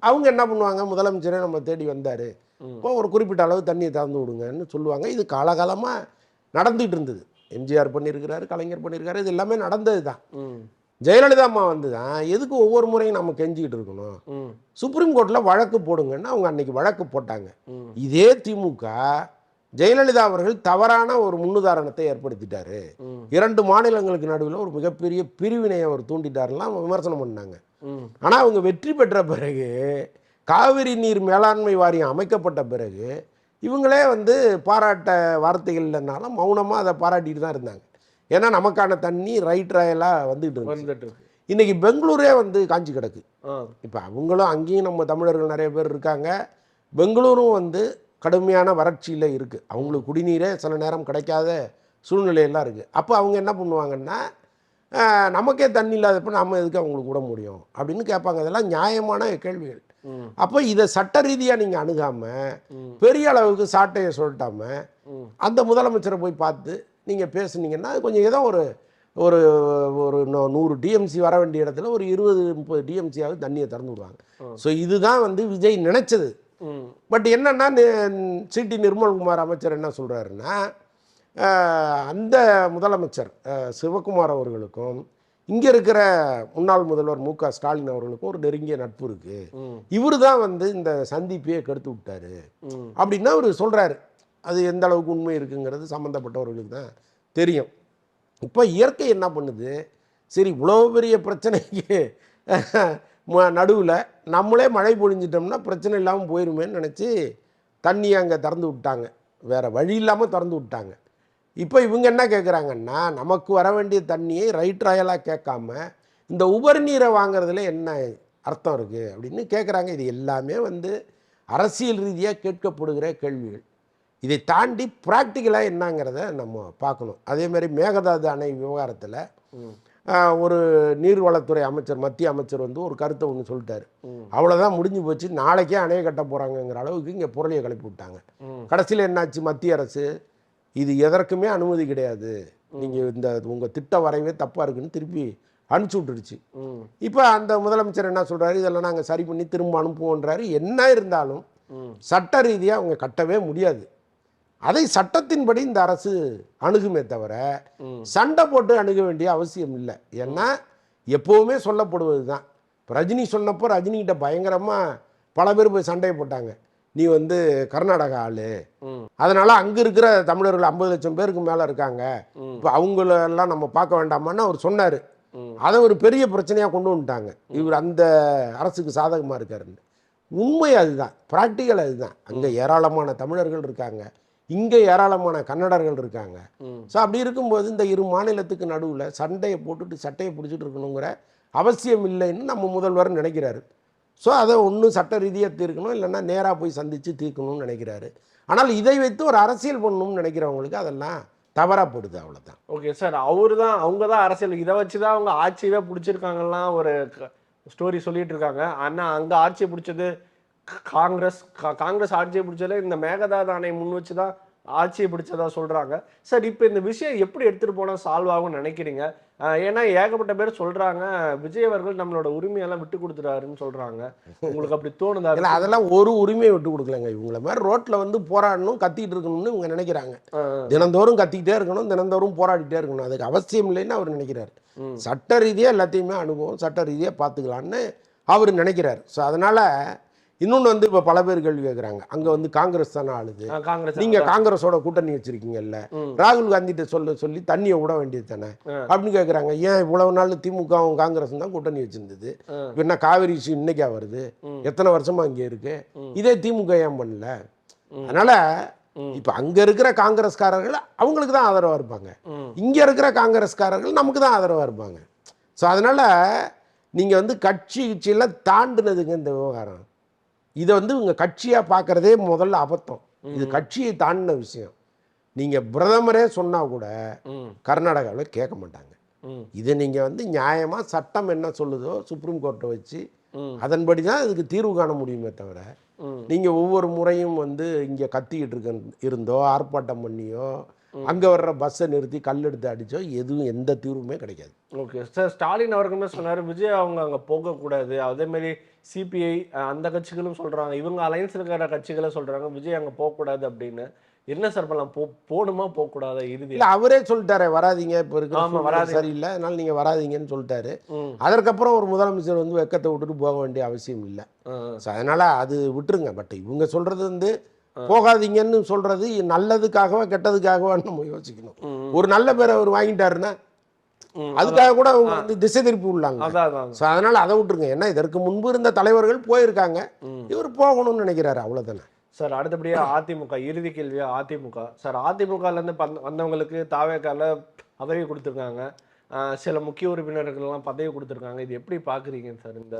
Speaker 1: அவங்க என்ன பண்ணுவாங்க, முதலமைச்சரே நம்ம தேடி வந்தார், இப்போ ஒரு குறிப்பிட்ட அளவு தண்ணியை திறந்து விடுங்கன்னு சொல்லுவாங்க. இது காலகாலமாக நடந்துகிட்டு இருந்தது. எம்ஜிஆர் பண்ணியிருக்கிறாரு, கலைஞர் பண்ணியிருக்காரு, இது எல்லாமே நடந்தது தான். ஜெயலலிதா அம்மா தான் எதுக்கு ஒவ்வொரு முறையும் நம்ம கெஞ்சிக்கிட்டு இருக்கணும், சுப்ரீம் கோர்ட்டில் வழக்கு போடுங்கன்னு அவங்க அன்னைக்கு வழக்கு போட்டாங்க. இதே திமுக ஜெயலலிதா அவர்கள் தவறான ஒரு முன்னுதாரணத்தை ஏற்படுத்திட்டாரு, 2 மாநிலங்களுக்கு நடுவில் ஒரு மிகப்பெரிய பிரிவினையை அவர் தூண்டிட்டாருலாம் விமர்சனம் பண்ணாங்க. ஆனால் அவங்க வெற்றி பெற்ற பிறகு காவிரி நீர் மேலாண்மை வாரியம் அமைக்கப்பட்ட பிறகு இவங்களே பாராட்ட வார்த்தைகள் இல்லைனாலும் மௌனமாக அதை பாராட்டிட்டு தான் இருந்தாங்க. ஏன்னா நமக்கான தண்ணி ரைட் ராயலாக வந்துட்டு இன்னைக்கு பெங்களூரே காஞ்சி கிடக்கு. இப்போ அவங்களும் அங்கேயும் நம்ம தமிழர்கள் நிறைய பேர் இருக்காங்க. பெங்களூரும் கடுமையான வறட்சியில் இருக்குது. அவங்களுக்கு குடிநீரே சில நேரம் கிடைக்காத சூழ்நிலையெல்லாம் இருக்குது. அப்போ அவங்க என்ன பண்ணுவாங்கன்னா, நமக்கே தண்ணி இல்லாதப்போ நம்ம எதுக்கு அவங்களுக்கு விட முடியும் அப்படின்னு கேட்பாங்க. அதெல்லாம் நியாயமான கேள்விகள். அப்போ இதை சட்ட ரீதியாக நீங்கள் அணுகாமல் பெரிய அளவுக்கு சாட்டையை சொல்லிட்டாமல் அந்த முதலமைச்சரை போய் பார்த்து நீங்கள் பேசுனீங்கன்னா அது கொஞ்சம் ஏதோ ஒரு ஒரு ஒரு 100 டிஎம்சி வர வேண்டிய இடத்துல ஒரு 20-30 டிஎம்சியாவது தண்ணியை திறந்து விடுவாங்க. ஸோ இதுதான் விஜய் நினைச்சது. பட் என்னன்னா சிடி நிர்மல்குமார் அமைச்சர் என்ன சொல்கிறாருன்னா, அந்த முதலமைச்சர் சிவகுமார் அவர்களுக்கும் இங்கே இருக்கிற முன்னாள் முதல்வர் மு.க. ஸ்டாலின் அவர்களுக்கும் ஒரு நெருங்கிய நட்பு இருக்குது, இவர் தான் இந்த சந்திப்பையே கெடுத்து விட்டாரு அப்படின்னா அவர் சொல்கிறாரு. அது எந்த அளவுக்கு உண்மை இருக்குங்கிறது சம்மந்தப்பட்டவர்களுக்கு தான் தெரியும். இப்போ இயற்கை என்ன பண்ணுது, சரி இவ்வளோ பெரிய பிரச்சனைக்கு நடுவில் நம்மளே மழை பொழிஞ்சிட்டோம்னா பிரச்சனை இல்லாமல் போயிருமேன்னு நினச்சி தண்ணியை அங்கே திறந்து விட்டாங்க, வேறு வழி இல்லாமல் திறந்து விட்டாங்க. இப்போ இவங்க என்ன கேட்குறாங்கன்னா, நமக்கு வர வேண்டிய தண்ணியை ரைட் ராயலாக கேட்காம இந்த உபரி நீரை வாங்குறதுல என்ன அர்த்தம் இருக்குது அப்படின்னு கேட்குறாங்க. இது எல்லாமே அரசியல் ரீதியாக கேட்கப்படுகிற கேள்விகள். இதை தாண்டி ப்ராக்டிக்கலாக என்னங்கிறத நம்ம பார்க்கணும். அதேமாதிரி மேகதாது அணை விவகாரத்தில் ஒரு நீர்வளத்துறை அமைச்சர், மத்திய அமைச்சர் ஒரு கருத்தை ஒன்று சொல்லிட்டாரு. அவ்வளோதான் முடிஞ்சு போச்சு, நாளைக்கே அணையை கட்ட போகிறாங்கங்கிற அளவுக்கு இங்கே புரளியை கிளப்பி விட்டாங்க. கடைசியில் என்னாச்சு, மத்திய அரசு இது எதற்குமே அனுமதி கிடையாது, நீங்கள் உங்கள் திட்ட வரைவே தப்பாக இருக்குன்னு திருப்பி அனுப்பிச்சி விட்டுடுச்சு. இப்போ அந்த முதலமைச்சர் என்ன சொல்கிறாரு, இதெல்லாம் நாங்கள் சரி பண்ணி திரும்ப அனுப்புவோன்றாரு. என்ன இருந்தாலும் சட்ட ரீதியாக அவங்க கட்டவே முடியாது. அதை சட்டத்தின்படி இந்த அரசு அணுகுமே தவிர சண்டை போட்டு அணுக வேண்டிய அவசியம் இல்லை. ஏன்னா எப்போவுமே சொல்லப்படுவது தான். இப்போ ரஜினி சொன்னப்போ ரஜினிகிட்ட பயங்கரமாக பல பேர் போய் சண்டையை போட்டாங்க, நீ கர்நாடகா ஆளு, அதனால அங்கே இருக்கிற தமிழர்கள் 50 லட்சம் பேருக்கு மேலே இருக்காங்க, இப்போ அவங்களெல்லாம் நம்ம பார்க்க வேண்டாமான்னு அவர் சொன்னார். அதை ஒரு பெரிய பிரச்சனையாக கொண்டு வந்துட்டாங்க. இவர் அந்த அரசுக்கு சாதகமாக இருக்காருன்னு. உண்மை அதுதான், ப்ராக்டிக்கல் அதுதான். அங்கே ஏராளமான தமிழர்கள் இருக்காங்க, இங்கே ஏராளமான கன்னடர்கள் இருக்காங்க. ஸோ அப்படி இருக்கும்போது இந்த இரு மாநிலத்துக்கு நடுவில் சண்டையை போட்டுட்டு சட்டையை பிடிச்சிட்டு இருக்கணுங்கிற அவசியம் இல்லைன்னு நம்ம முதல்வர் நினைக்கிறாரு. ஸோ அதை ஒன்று சட்ட ரீதியாக தீர்க்கணும், இல்லைன்னா நேராக போய் சந்தித்து தீர்க்கணும்னு நினைக்கிறாரு. ஆனால் இதை வைத்து ஒரு அரசியல் பண்ணணும்னு நினைக்கிறவங்களுக்கு அதெல்லாம் தவறாப்படுது, அவ்வளோதான்.
Speaker 2: ஓகே சார், அவங்க தான் அரசியல் இதை வச்சு தான் அவங்க ஆட்சியவே பிடிச்சிருக்காங்கலாம் ஒரு ஸ்டோரி சொல்லிட்டு இருக்காங்க. ஆனால் அங்கே ஆட்சியை பிடிச்சது காங்கிரஸ் ஆட்சியை பிடிச்சதுல இந்த மேகதாது அணை முன் வச்சு தான் ஆட்சியை பிடிச்சதா சொல்றாங்க. சார் இப்போ இந்த விஷயம் எப்படி எடுத்துட்டு போனால் சால்வ் ஆகும்னு நினைக்கிறீங்க? ஏன்னா ஏகப்பட்ட பேர் சொல்றாங்க விஜய் அவர்கள் நம்மளோட உரிமையெல்லாம் விட்டு கொடுத்துறாருன்னு சொல்றாங்க. உங்களுக்கு அப்படி தோணுதா?
Speaker 1: இல்லை, அதெல்லாம் ஒரு உரிமையை விட்டு கொடுக்கலங்க. இவங்கள மாதிரி ரோட்டில் வந்து போராடணும், கத்திக்கிட்டு இருக்கணும்னு இவங்க நினைக்கிறாங்க. தினந்தோறும் கத்திக்கிட்டே இருக்கணும், தினந்தோறும் போராடிட்டே இருக்கணும், அதுக்கு அவசியம் இல்லைன்னு அவர் நினைக்கிறார். சட்ட ரீதியாக எல்லாத்தையுமே அனுபவம், சட்ட ரீதியாக பார்த்துக்கலான்னு அவர் நினைக்கிறார். ஸோ அதனால் இன்னொன்று வந்து இப்போ பல பேர் கேள்வி கேட்குறாங்க, அங்கே வந்து காங்கிரஸ் தானே ஆளுது, நீங்கள் காங்கிரஸோட கூட்டணி வச்சுருக்கீங்கல்ல, ராகுல் காந்திகிட்ட சொல்லி தண்ணியை விட வேண்டியது தானே அப்படின்னு கேட்குறாங்க. ஏன் இவ்வளவு நாள் திமுகவும் காங்கிரஸும் தான் கூட்டணி வச்சுருந்தது, என்ன காவிரி இஷ்யூ இன்னைக்கா வருது, எத்தனை வருஷமாக இங்கே இருக்குது, இதே திமுக ஏன் பண்ணல? அதனால் இப்போ அங்கே இருக்கிற காங்கிரஸ்காரர்கள் அவங்களுக்கு தான் ஆதரவாக இருப்பாங்க, இங்கே இருக்கிற காங்கிரஸ்காரர்கள் நமக்கு தான் ஆதரவாக இருப்பாங்க. ஸோ அதனால் நீங்கள் வந்து கட்சியெல்லாம் தாண்டினதுங்க இந்த விவகாரம். இதை வந்து இவங்க கட்சியாக பார்க்குறதே முதல்ல அபத்தம். இது கட்சியை தாண்டின விஷயம். நீங்கள் பிரதமரே சொன்னால் கூட கர்நாடகாவில் கேட்க மாட்டாங்க. இதை நீங்கள் வந்து நியாயமாக சட்டம் என்ன சொல்லுதோ சுப்ரீம் கோர்ட்டை வச்சு அதன்படி தான் இதுக்கு தீர்வு காண முடியுமே தவிர, நீங்கள் ஒவ்வொரு முறையும் வந்து இங்கே கத்திக்கிட்டு இருந்தோ ஆர்ப்பாட்டம் பண்ணியோ அங்கே வர்ற பஸ்ஸை நிறுத்தி கல் எடுத்து அடித்தோ எதுவும் எந்த தீர்வுமே கிடைக்காது.
Speaker 2: ஓகே சார், ஸ்டாலின் அவர்களுமே சொன்னார் விஜய் அவங்க அங்கே போகக்கூடாது, அதேமாரி சிபிஐ அந்த கட்சிகளும் சொல்கிறாங்க, இவங்க அலைன்ஸ் இருக்கிற கட்சிகளை சொல்கிறாங்க விஜய் அங்கே போகக்கூடாது அப்படின்னு. என்ன சார் பண்ணலாம், போகணுமா போகக்கூடாதா? இறுதி
Speaker 1: இல்லை, அவரே சொல்லிட்டாரு வராதிங்க, இப்போ இருக்கிற சரியில்லை அதனால நீங்கள் வராதிங்கன்னு சொல்லிட்டாரு. அதற்கப்புறம் ஒரு முதலமைச்சர் வந்து வெக்கத்தை விட்டுட்டு போக வேண்டிய அவசியம் இல்லை. ஸோ அதனால் அது விட்டுருங்க. பட் இவங்க சொல்கிறது வந்து போகாதீங்கன்னு சொல்கிறது நல்லதுக்காகவா கெட்டதுக்காகவா நம்ம யோசிக்கணும். ஒரு நல்ல பேரை அவர் வாங்கிட்டாருன்னா அதுக்காக கூட அவங்க வந்து திசை திருப்பி விடலாங்க. ஸோ அதனால் அதை விட்டுருங்க. ஏன்னா இதற்கு முன்பு இருந்த தலைவர்கள் போயிருக்காங்க, இவர் போகணும்னு நினைக்கிறாரு, அவ்வளோதானே.
Speaker 2: சார் அடுத்தபடியாக அதிமுக, இறுதி கேள்வியா அதிமுக. சார் அதிமுகலேருந்து வந்தவங்களுக்கு தாவேக்கால பதவி கொடுத்துருக்காங்க, சில முக்கிய உறுப்பினர்கள்லாம் பதவி கொடுத்துருக்காங்க. இது எப்படி பார்க்குறீங்க சார்? இந்த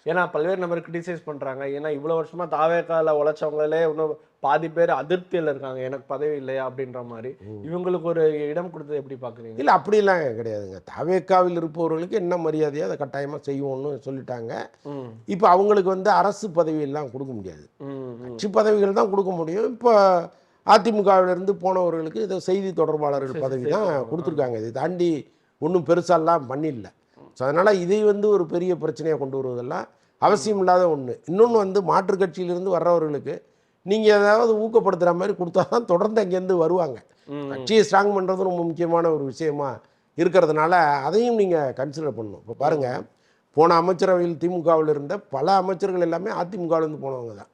Speaker 2: ஏன்னா பல்வேறு நபர் கிரிட்டிசைஸ் பண்ணுறாங்க, ஏன்னா இவ்வளோ வருஷமாக தாவேக்கால உழைச்சவங்களே இன்னும் பாதி பேர் அதிருப்தியில் இருக்காங்க, எனக்கு பதவி இல்லையா அப்படின்ற மாதிரி. இவங்களுக்கு ஒரு இடம் கொடுத்தது எப்படி பார்க்குறீங்க?
Speaker 1: இல்லை, அப்படிலாம் கிடையாதுங்க. தாவேக்காவில் இருப்பவர்களுக்கு என்ன மரியாதையோ அதை கட்டாயமாக செய்வோம்னு சொல்லிட்டாங்க. இப்போ அவங்களுக்கு வந்து அரசு பதவியெல்லாம் கொடுக்க முடியாது, கட்சி பதவிகள் தான் கொடுக்க முடியும். இப்போ அதிமுகவிலிருந்து போனவர்களுக்கு இதை செய்தி தொடர்பாளர்கள் பதவி தான் கொடுத்துருக்காங்க. இதை தாண்டி ஒன்றும் பெருசாலாம் பண்ணிடல. ஸோ அதனால் இதை வந்து ஒரு பெரிய பிரச்சனையாக கொண்டு வருவதெல்லாம் அவசியம் இல்லாத ஒன்று. இன்னொன்று வந்து மாற்றுக் கட்சியிலிருந்து வர்றவர்களுக்கு நீங்கள் ஏதாவது ஊக்கப்படுத்துகிற மாதிரி கொடுத்தா தான் தொடர்ந்து அங்கேருந்து வருவாங்க. கட்சியை ஸ்ட்ராங் பண்ணுறது ரொம்ப முக்கியமான ஒரு விஷயமா இருக்கிறதுனால அதையும் நீங்கள் கன்சிடர் பண்ணணும். இப்போ பாருங்கள், போன அமைச்சரவையில் திமுகவில் இருந்த பல அமைச்சர்கள் எல்லாமே அதிமுகவிலேருந்து போனவங்க தான்.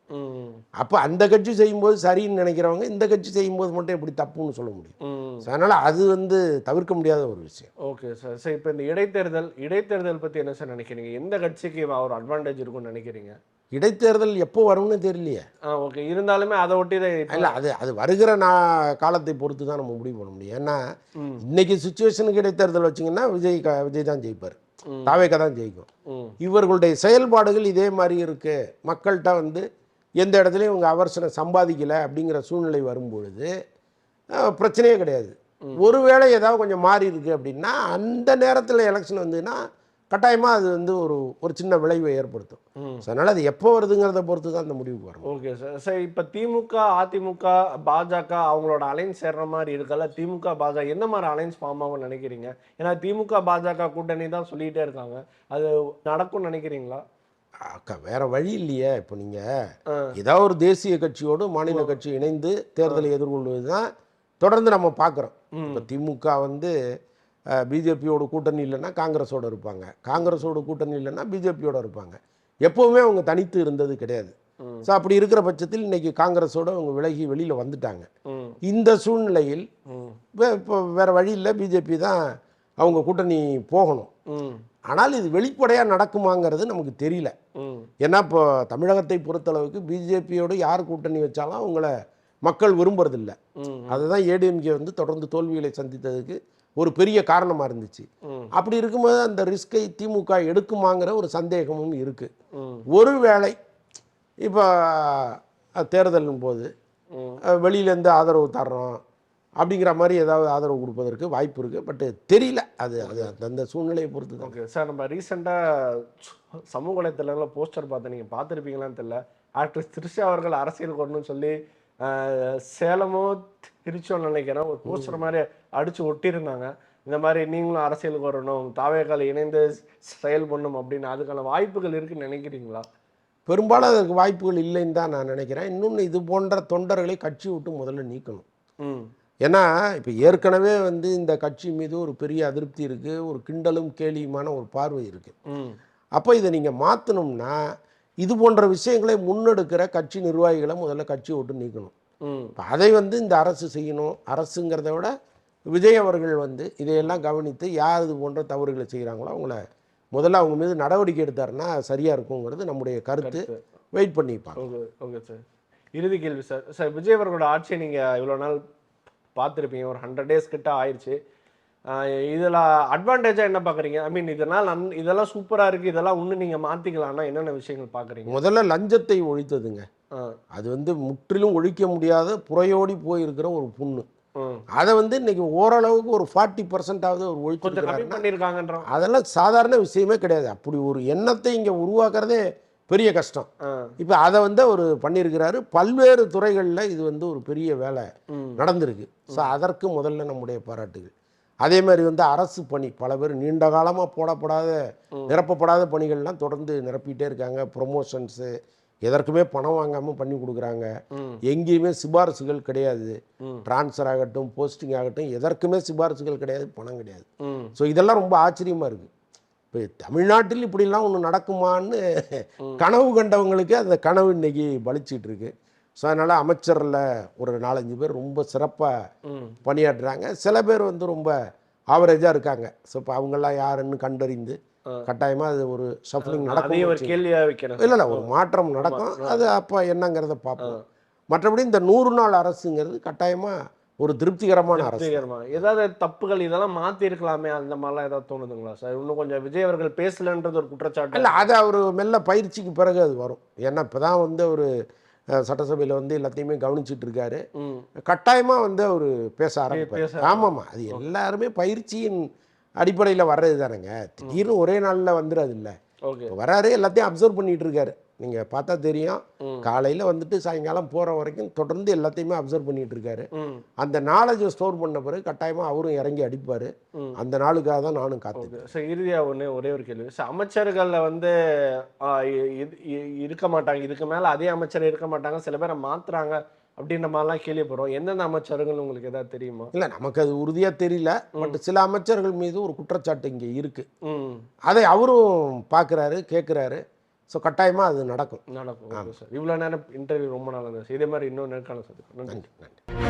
Speaker 1: அப்போ அந்த கட்சி செய்யும்போது சரின்னு நினைக்கிறவங்க இந்த கட்சி செய்யும்போது மட்டும் எப்படி தப்புன்னு சொல்ல முடியும்? அதனால் அது வந்து தவிர்க்க முடியாத ஒரு விஷயம்.
Speaker 2: Okay sir. சார் இப்போ இந்த இடைத்தேர்தல் பற்றி என்ன சார் நினைக்கிறீங்க? எந்த கட்சிக்கு ஒரு அட்வான்டேஜ் இருக்கும்னு நினைக்கிறீங்க?
Speaker 1: இடைத்தேர்தல் எப்போ வரும்னு தெரியலையே.
Speaker 2: ஓகே, இருந்தாலுமே அதை ஒட்டி தான்
Speaker 1: இல்லை, அது வருகிற காலத்தை பொறுத்து தான் நம்ம முடிவு பண்ண முடியும். ஏன்னா இன்னைக்கு சுச்சுவேஷனுக்கு இடைத்தேர்தல் வச்சிங்கன்னா விஜய் தான் ஜெயிப்பார், தாவேக்கா தான் ஜெயிக்கும். இவர்களுடைய செயல்பாடுகள் இதே மாதிரி இருக்கு, மக்கள்கிட்ட வந்து எந்த இடத்துலையும் இவங்க அவர்சனை சம்பாதிக்கலை அப்படிங்கிற சூழ்நிலை வரும்பொழுது பிரச்சனையே கிடையாது. ஒருவேளை ஏதாவது கொஞ்சம் மாறி இருக்கு அப்படின்னா அந்த நேரத்தில் எலெக்ஷன் வந்ததுன்னா கட்டாயமாக அது வந்து ஒரு சின்ன விளைவை ஏற்படுத்தும். அதனால் அது எப்போ வருதுங்கிறத பொறுத்து தான் அந்த முடிவுக்கு வரும்.
Speaker 2: Okay sir. சார் இப்போ திமுக, அதிமுக, பாஜக அவங்களோட அலைன்ஸ் சேர்ற மாதிரி இருக்கல, திமுக பாஜக என்ன மாதிரி அலைன்ஸ் ஃபார்ம் ஆகும்னு நினைக்கிறீங்க? ஏன்னா திமுக பாஜக கூட்டணி தான் சொல்லிகிட்டே இருக்காங்க, அது நடக்கும்னு நினைக்கிறீங்களா?
Speaker 1: வேற வழி இல்லையே. இப்போ நீங்கள் ஏதாவது ஒரு தேசிய கட்சியோடு மாநில கட்சி இணைந்து தேர்தலை எதிர்கொள்வது தான் தொடர்ந்து நம்ம பார்க்குறோம். இப்போ திமுக வந்து பிஜேபியோட கூட்டணி இல்லைன்னா காங்கிரஸோடு இருப்பாங்க, காங்கிரஸோட கூட்டணி இல்லைன்னா பிஜேபியோடு இருப்பாங்க. எப்போவுமே அவங்க தனித்து இருந்தது கிடையாது. ஸோ அப்படி இருக்கிற பட்சத்தில் இன்னைக்கு காங்கிரஸோடு அவங்க விலகி வெளியில் வந்துட்டாங்க. இந்த சூழ்நிலையில் இப்போ வேற வழி இல்லை, பிஜேபி தான் அவங்க கூட்டணி போகணும். ஆனால் இது வெளிப்படையாக நடக்குமாங்கிறது நமக்கு தெரியல. ஏன்னா இப்போ தமிழகத்தை பொறுத்தளவுக்கு பிஜேபியோடு யார் கூட்டணி வச்சாலும் அவங்கள மக்கள் விரும்புறதில்ல.
Speaker 2: ம்.
Speaker 1: அதுதான் ஏடிஎம்கே வந்து தொடர்ந்து தோல்விகளை சந்தித்ததுக்கு ஒரு பெரிய காரணமாக இருந்துச்சு. அப்படி இருக்கும்போது அந்த ரிஸ்கை திமுக எடுக்குமாங்கிற ஒரு சந்தேகமும் இருக்குது. ஒருவேளை இப்போ தேர்தலின் போது வெளியிலேருந்து ஆதரவு தர்றோம் அப்படிங்கிற மாதிரி ஏதாவது ஆதரவு கொடுப்பதற்கு வாய்ப்பு இருக்குது. பட் தெரியல, அது அது அந்த சூழ்நிலையை பொறுத்து தான்.
Speaker 2: ஓகே சார், நம்ம ரீசெண்டாக சமூக வலைத்தளங்களில் போஸ்டர் பார்த்தேன், நீங்கள் பார்த்துருப்பீங்களான்னு தெரியல. ஆக்ட்ரஸ் த்ரிஷா அவர்கள் அரசியல் வரணும்னு சொல்லி சேலமோ திருச்சியோ நினைக்கிறேன் ஒரு போஸ்டர் மாதிரி அடித்து ஒட்டியிருந்தாங்க. இந்த மாதிரி நீங்களும் அரசியலுக்கு வரணும், தாவேக்கால இணைந்து செயல்படணும் அப்படின்னு. அதுக்கான வாய்ப்புகள் இருக்குன்னு நினைக்கிறீங்களா?
Speaker 1: பெரும்பாலும் அதற்கு வாய்ப்புகள் இல்லைன்னு தான் நான் நினைக்கிறேன். இன்னொன்று, இது போன்ற தொண்டர்களை கட்சி விட்டு முதல்ல நீக்கணும். ஏன்னா இப்போ ஏற்கனவே வந்து இந்த கட்சி மீது ஒரு பெரிய அதிருப்தி இருக்குது, ஒரு கிண்டலும் கேலியுமான ஒரு பார்வை இருக்குது. அப்போ இதை நீங்கள் மாற்றணும்னா இது போன்ற விஷயங்களை முன்னெடுக்கிற கட்சி நிர்வாகிகளை முதல்ல கட்சியை விட்டு நீக்கணும். இப்போ அதை வந்து இந்த அரசு செய்யணும். அரசுங்கிறத விட விஜய் அவர்கள் வந்து இதையெல்லாம் கவனித்து யார் இது போன்ற தவறுகளை செய்கிறாங்களோ அவங்கள முதல்ல அவங்க மீது நடவடிக்கை எடுத்தாருன்னா சரியாக இருக்குங்கிறது நம்முடைய கருத்து. வெயிட் பண்ணிப்பாங்க.
Speaker 2: ஓகே சார், இறுதி கேள்வி சார். சார், விஜய் அவர்களோட ஆட்சியை நீங்கள் இவ்வளோ நாள் பார்த்துருப்பீங்க, ஒரு 100 days கிட்ட ஆயிடுச்சு. இதில் அட்வான்டேஜாக என்ன பார்க்குறீங்க? ஐ மீன் இதெல்லாம் சூப்பராக இருக்குது, இதெல்லாம் இன்னும் நீங்கள் மாற்றிக்கலாம்னா என்னென்ன விஷயங்கள் பார்க்குறீங்க?
Speaker 1: முதல்ல லஞ்சத்தை ஒழித்ததுங்க. அது வந்து முற்றிலும் ஒழிக்க முடியாத புறையோடி போயிருக்கிற ஒரு புண்ணு. அதை வந்து இன்னைக்கு ஓரளவுக்கு ஒரு 40% ஒரு
Speaker 2: ஒழிச்சிருக்காங்க.
Speaker 1: அதெல்லாம் சாதாரண விஷயமே கிடையாது. அப்படி ஒரு எண்ணத்தை இங்கே உருவாக்குறதே பெரிய கஷ்டம். இப்போ அதை வந்து அவர் பண்ணியிருக்கிறாரு. பல்வேறு துறைகளில் இது வந்து ஒரு பெரிய வேலை நடந்திருக்கு. ஸோ அதற்கு முதல்ல நம்முடைய பாராட்டுகள். அதே மாதிரி வந்து அரசு பணி பல பேர் நீண்ட காலமாக போடப்படாத நிரப்பப்படாத பணிகள்லாம் தொடர்ந்து நிரப்பிட்டே இருக்காங்க. ப்ரொமோஷன்ஸு எதற்குமே பணம் வாங்காமல் பண்ணி கொடுக்குறாங்க. எங்கேயுமே சிபாரிசுகள் கிடையாது. டிரான்ஸ்ஃபர் ஆகட்டும், போஸ்டிங் ஆகட்டும், எதற்குமே சிபாரிசுகள் கிடையாது, பணம் கிடையாது. ஸோ இதெல்லாம் ரொம்ப ஆச்சரியமாக இருக்குது. இப்போ தமிழ்நாட்டில் இப்படிலாம் ஒன்று நடக்குமான்னு கனவு கண்டவங்களுக்கு அந்த கனவு இன்னைக்கு பலிச்சிட்டு இருக்கு. ஸோ அதனால் அமைச்சரில் ஒரு 4-5 பேர் ரொம்ப சிறப்பாக பணியாற்றுறாங்க. சில பேர் வந்து ரொம்ப ஆவரேஜாக இருக்காங்க. ஸோ இப்போ அவங்கெல்லாம் யாருன்னு கண்டறிந்து கட்டாயமாக அது ஒரு ஷஃப்லிங் நடக்கும். இல்லை ஒரு மாற்றம் நடக்கும். அது அப்போ என்னங்கிறத பார்ப்போம். மற்றபடி இந்த 100 நாள் அரசுங்கிறது கட்டாயமாக ஒரு திருப்திகரமான அரசு.
Speaker 2: ஏதாவது தப்புகள் இதெல்லாம் மாற்றி இருக்கலாமே, அந்த மாதிரிலாம் ஏதாவது தோணுதுங்களா சார்? இன்னும் கொஞ்சம் விஜய் அவர்கள் பேசலன்றது ஒரு குற்றச்சாட்டு.
Speaker 1: இல்லை, அது அவர் மெல்ல பயிற்சிக்கு பிறகு அது வரும். ஏன்னா இப்போ தான் வந்து ஒரு சட்டசபையில் வந்து எல்லாத்தையுமே கவனிச்சிட்டு இருக்காரு. கட்டாயமாக வந்து அவர் பேச ஆரம்பிப்பார். ஆமாம்மா, அது எல்லாருமே பயிற்சியின் அடிப்படையில் வர்றது தானேங்க. திடீர்னு ஒரே நாளில் வந்துடாது. இல்லை, வராரு, எல்லாத்தையும் அப்சர்வ் பண்ணிட்டு இருக்காரு. நீங்கள் பார்த்தா தெரியும். காலையில் வந்துட்டு சாயங்காலம் போகிற வரைக்கும் தொடர்ந்து எல்லாத்தையுமே அப்சர்வ் பண்ணிட்டு இருக்காரு. அந்த நாலேஜை ஸ்டோர் பண்ண பிறகு கட்டாயமாக அவரும் இறங்கி அடிப்பார். அந்த நாளுக்காக தான் நானும் காத்துக்கிறேன்.
Speaker 2: சார், இறுதியாக ஒரே ஒரு கேள்வி சார். அமைச்சர்களில் வந்து இருக்க மாட்டாங்க, இதுக்கு மேலே அதே அமைச்சர் இருக்க மாட்டாங்க, சில பேரை மாற்றுறாங்க அப்படின்ற மாதிரிலாம் கேள்விப்படுறோம். எந்தெந்த அமைச்சர்கள் உங்களுக்கு ஏதாவது தெரியுமா?
Speaker 1: இல்லை, நமக்கு அது உறுதியாக தெரியல. பட் சில அமைச்சர்கள் மீது ஒரு குற்றச்சாட்டு இங்கே இருக்குது. அதை அவரும் பார்க்குறாரு, கேட்குறாரு. ஸோ கட்டாயமாக அது நடக்கும்.
Speaker 2: சார், இவ்வளோ நேரம் இன்டர்வியூ ரொம்ப நல்லா இருந்துச்சு. இதே மாதிரி இன்னும் நேர்காணல் சார். நன்றி.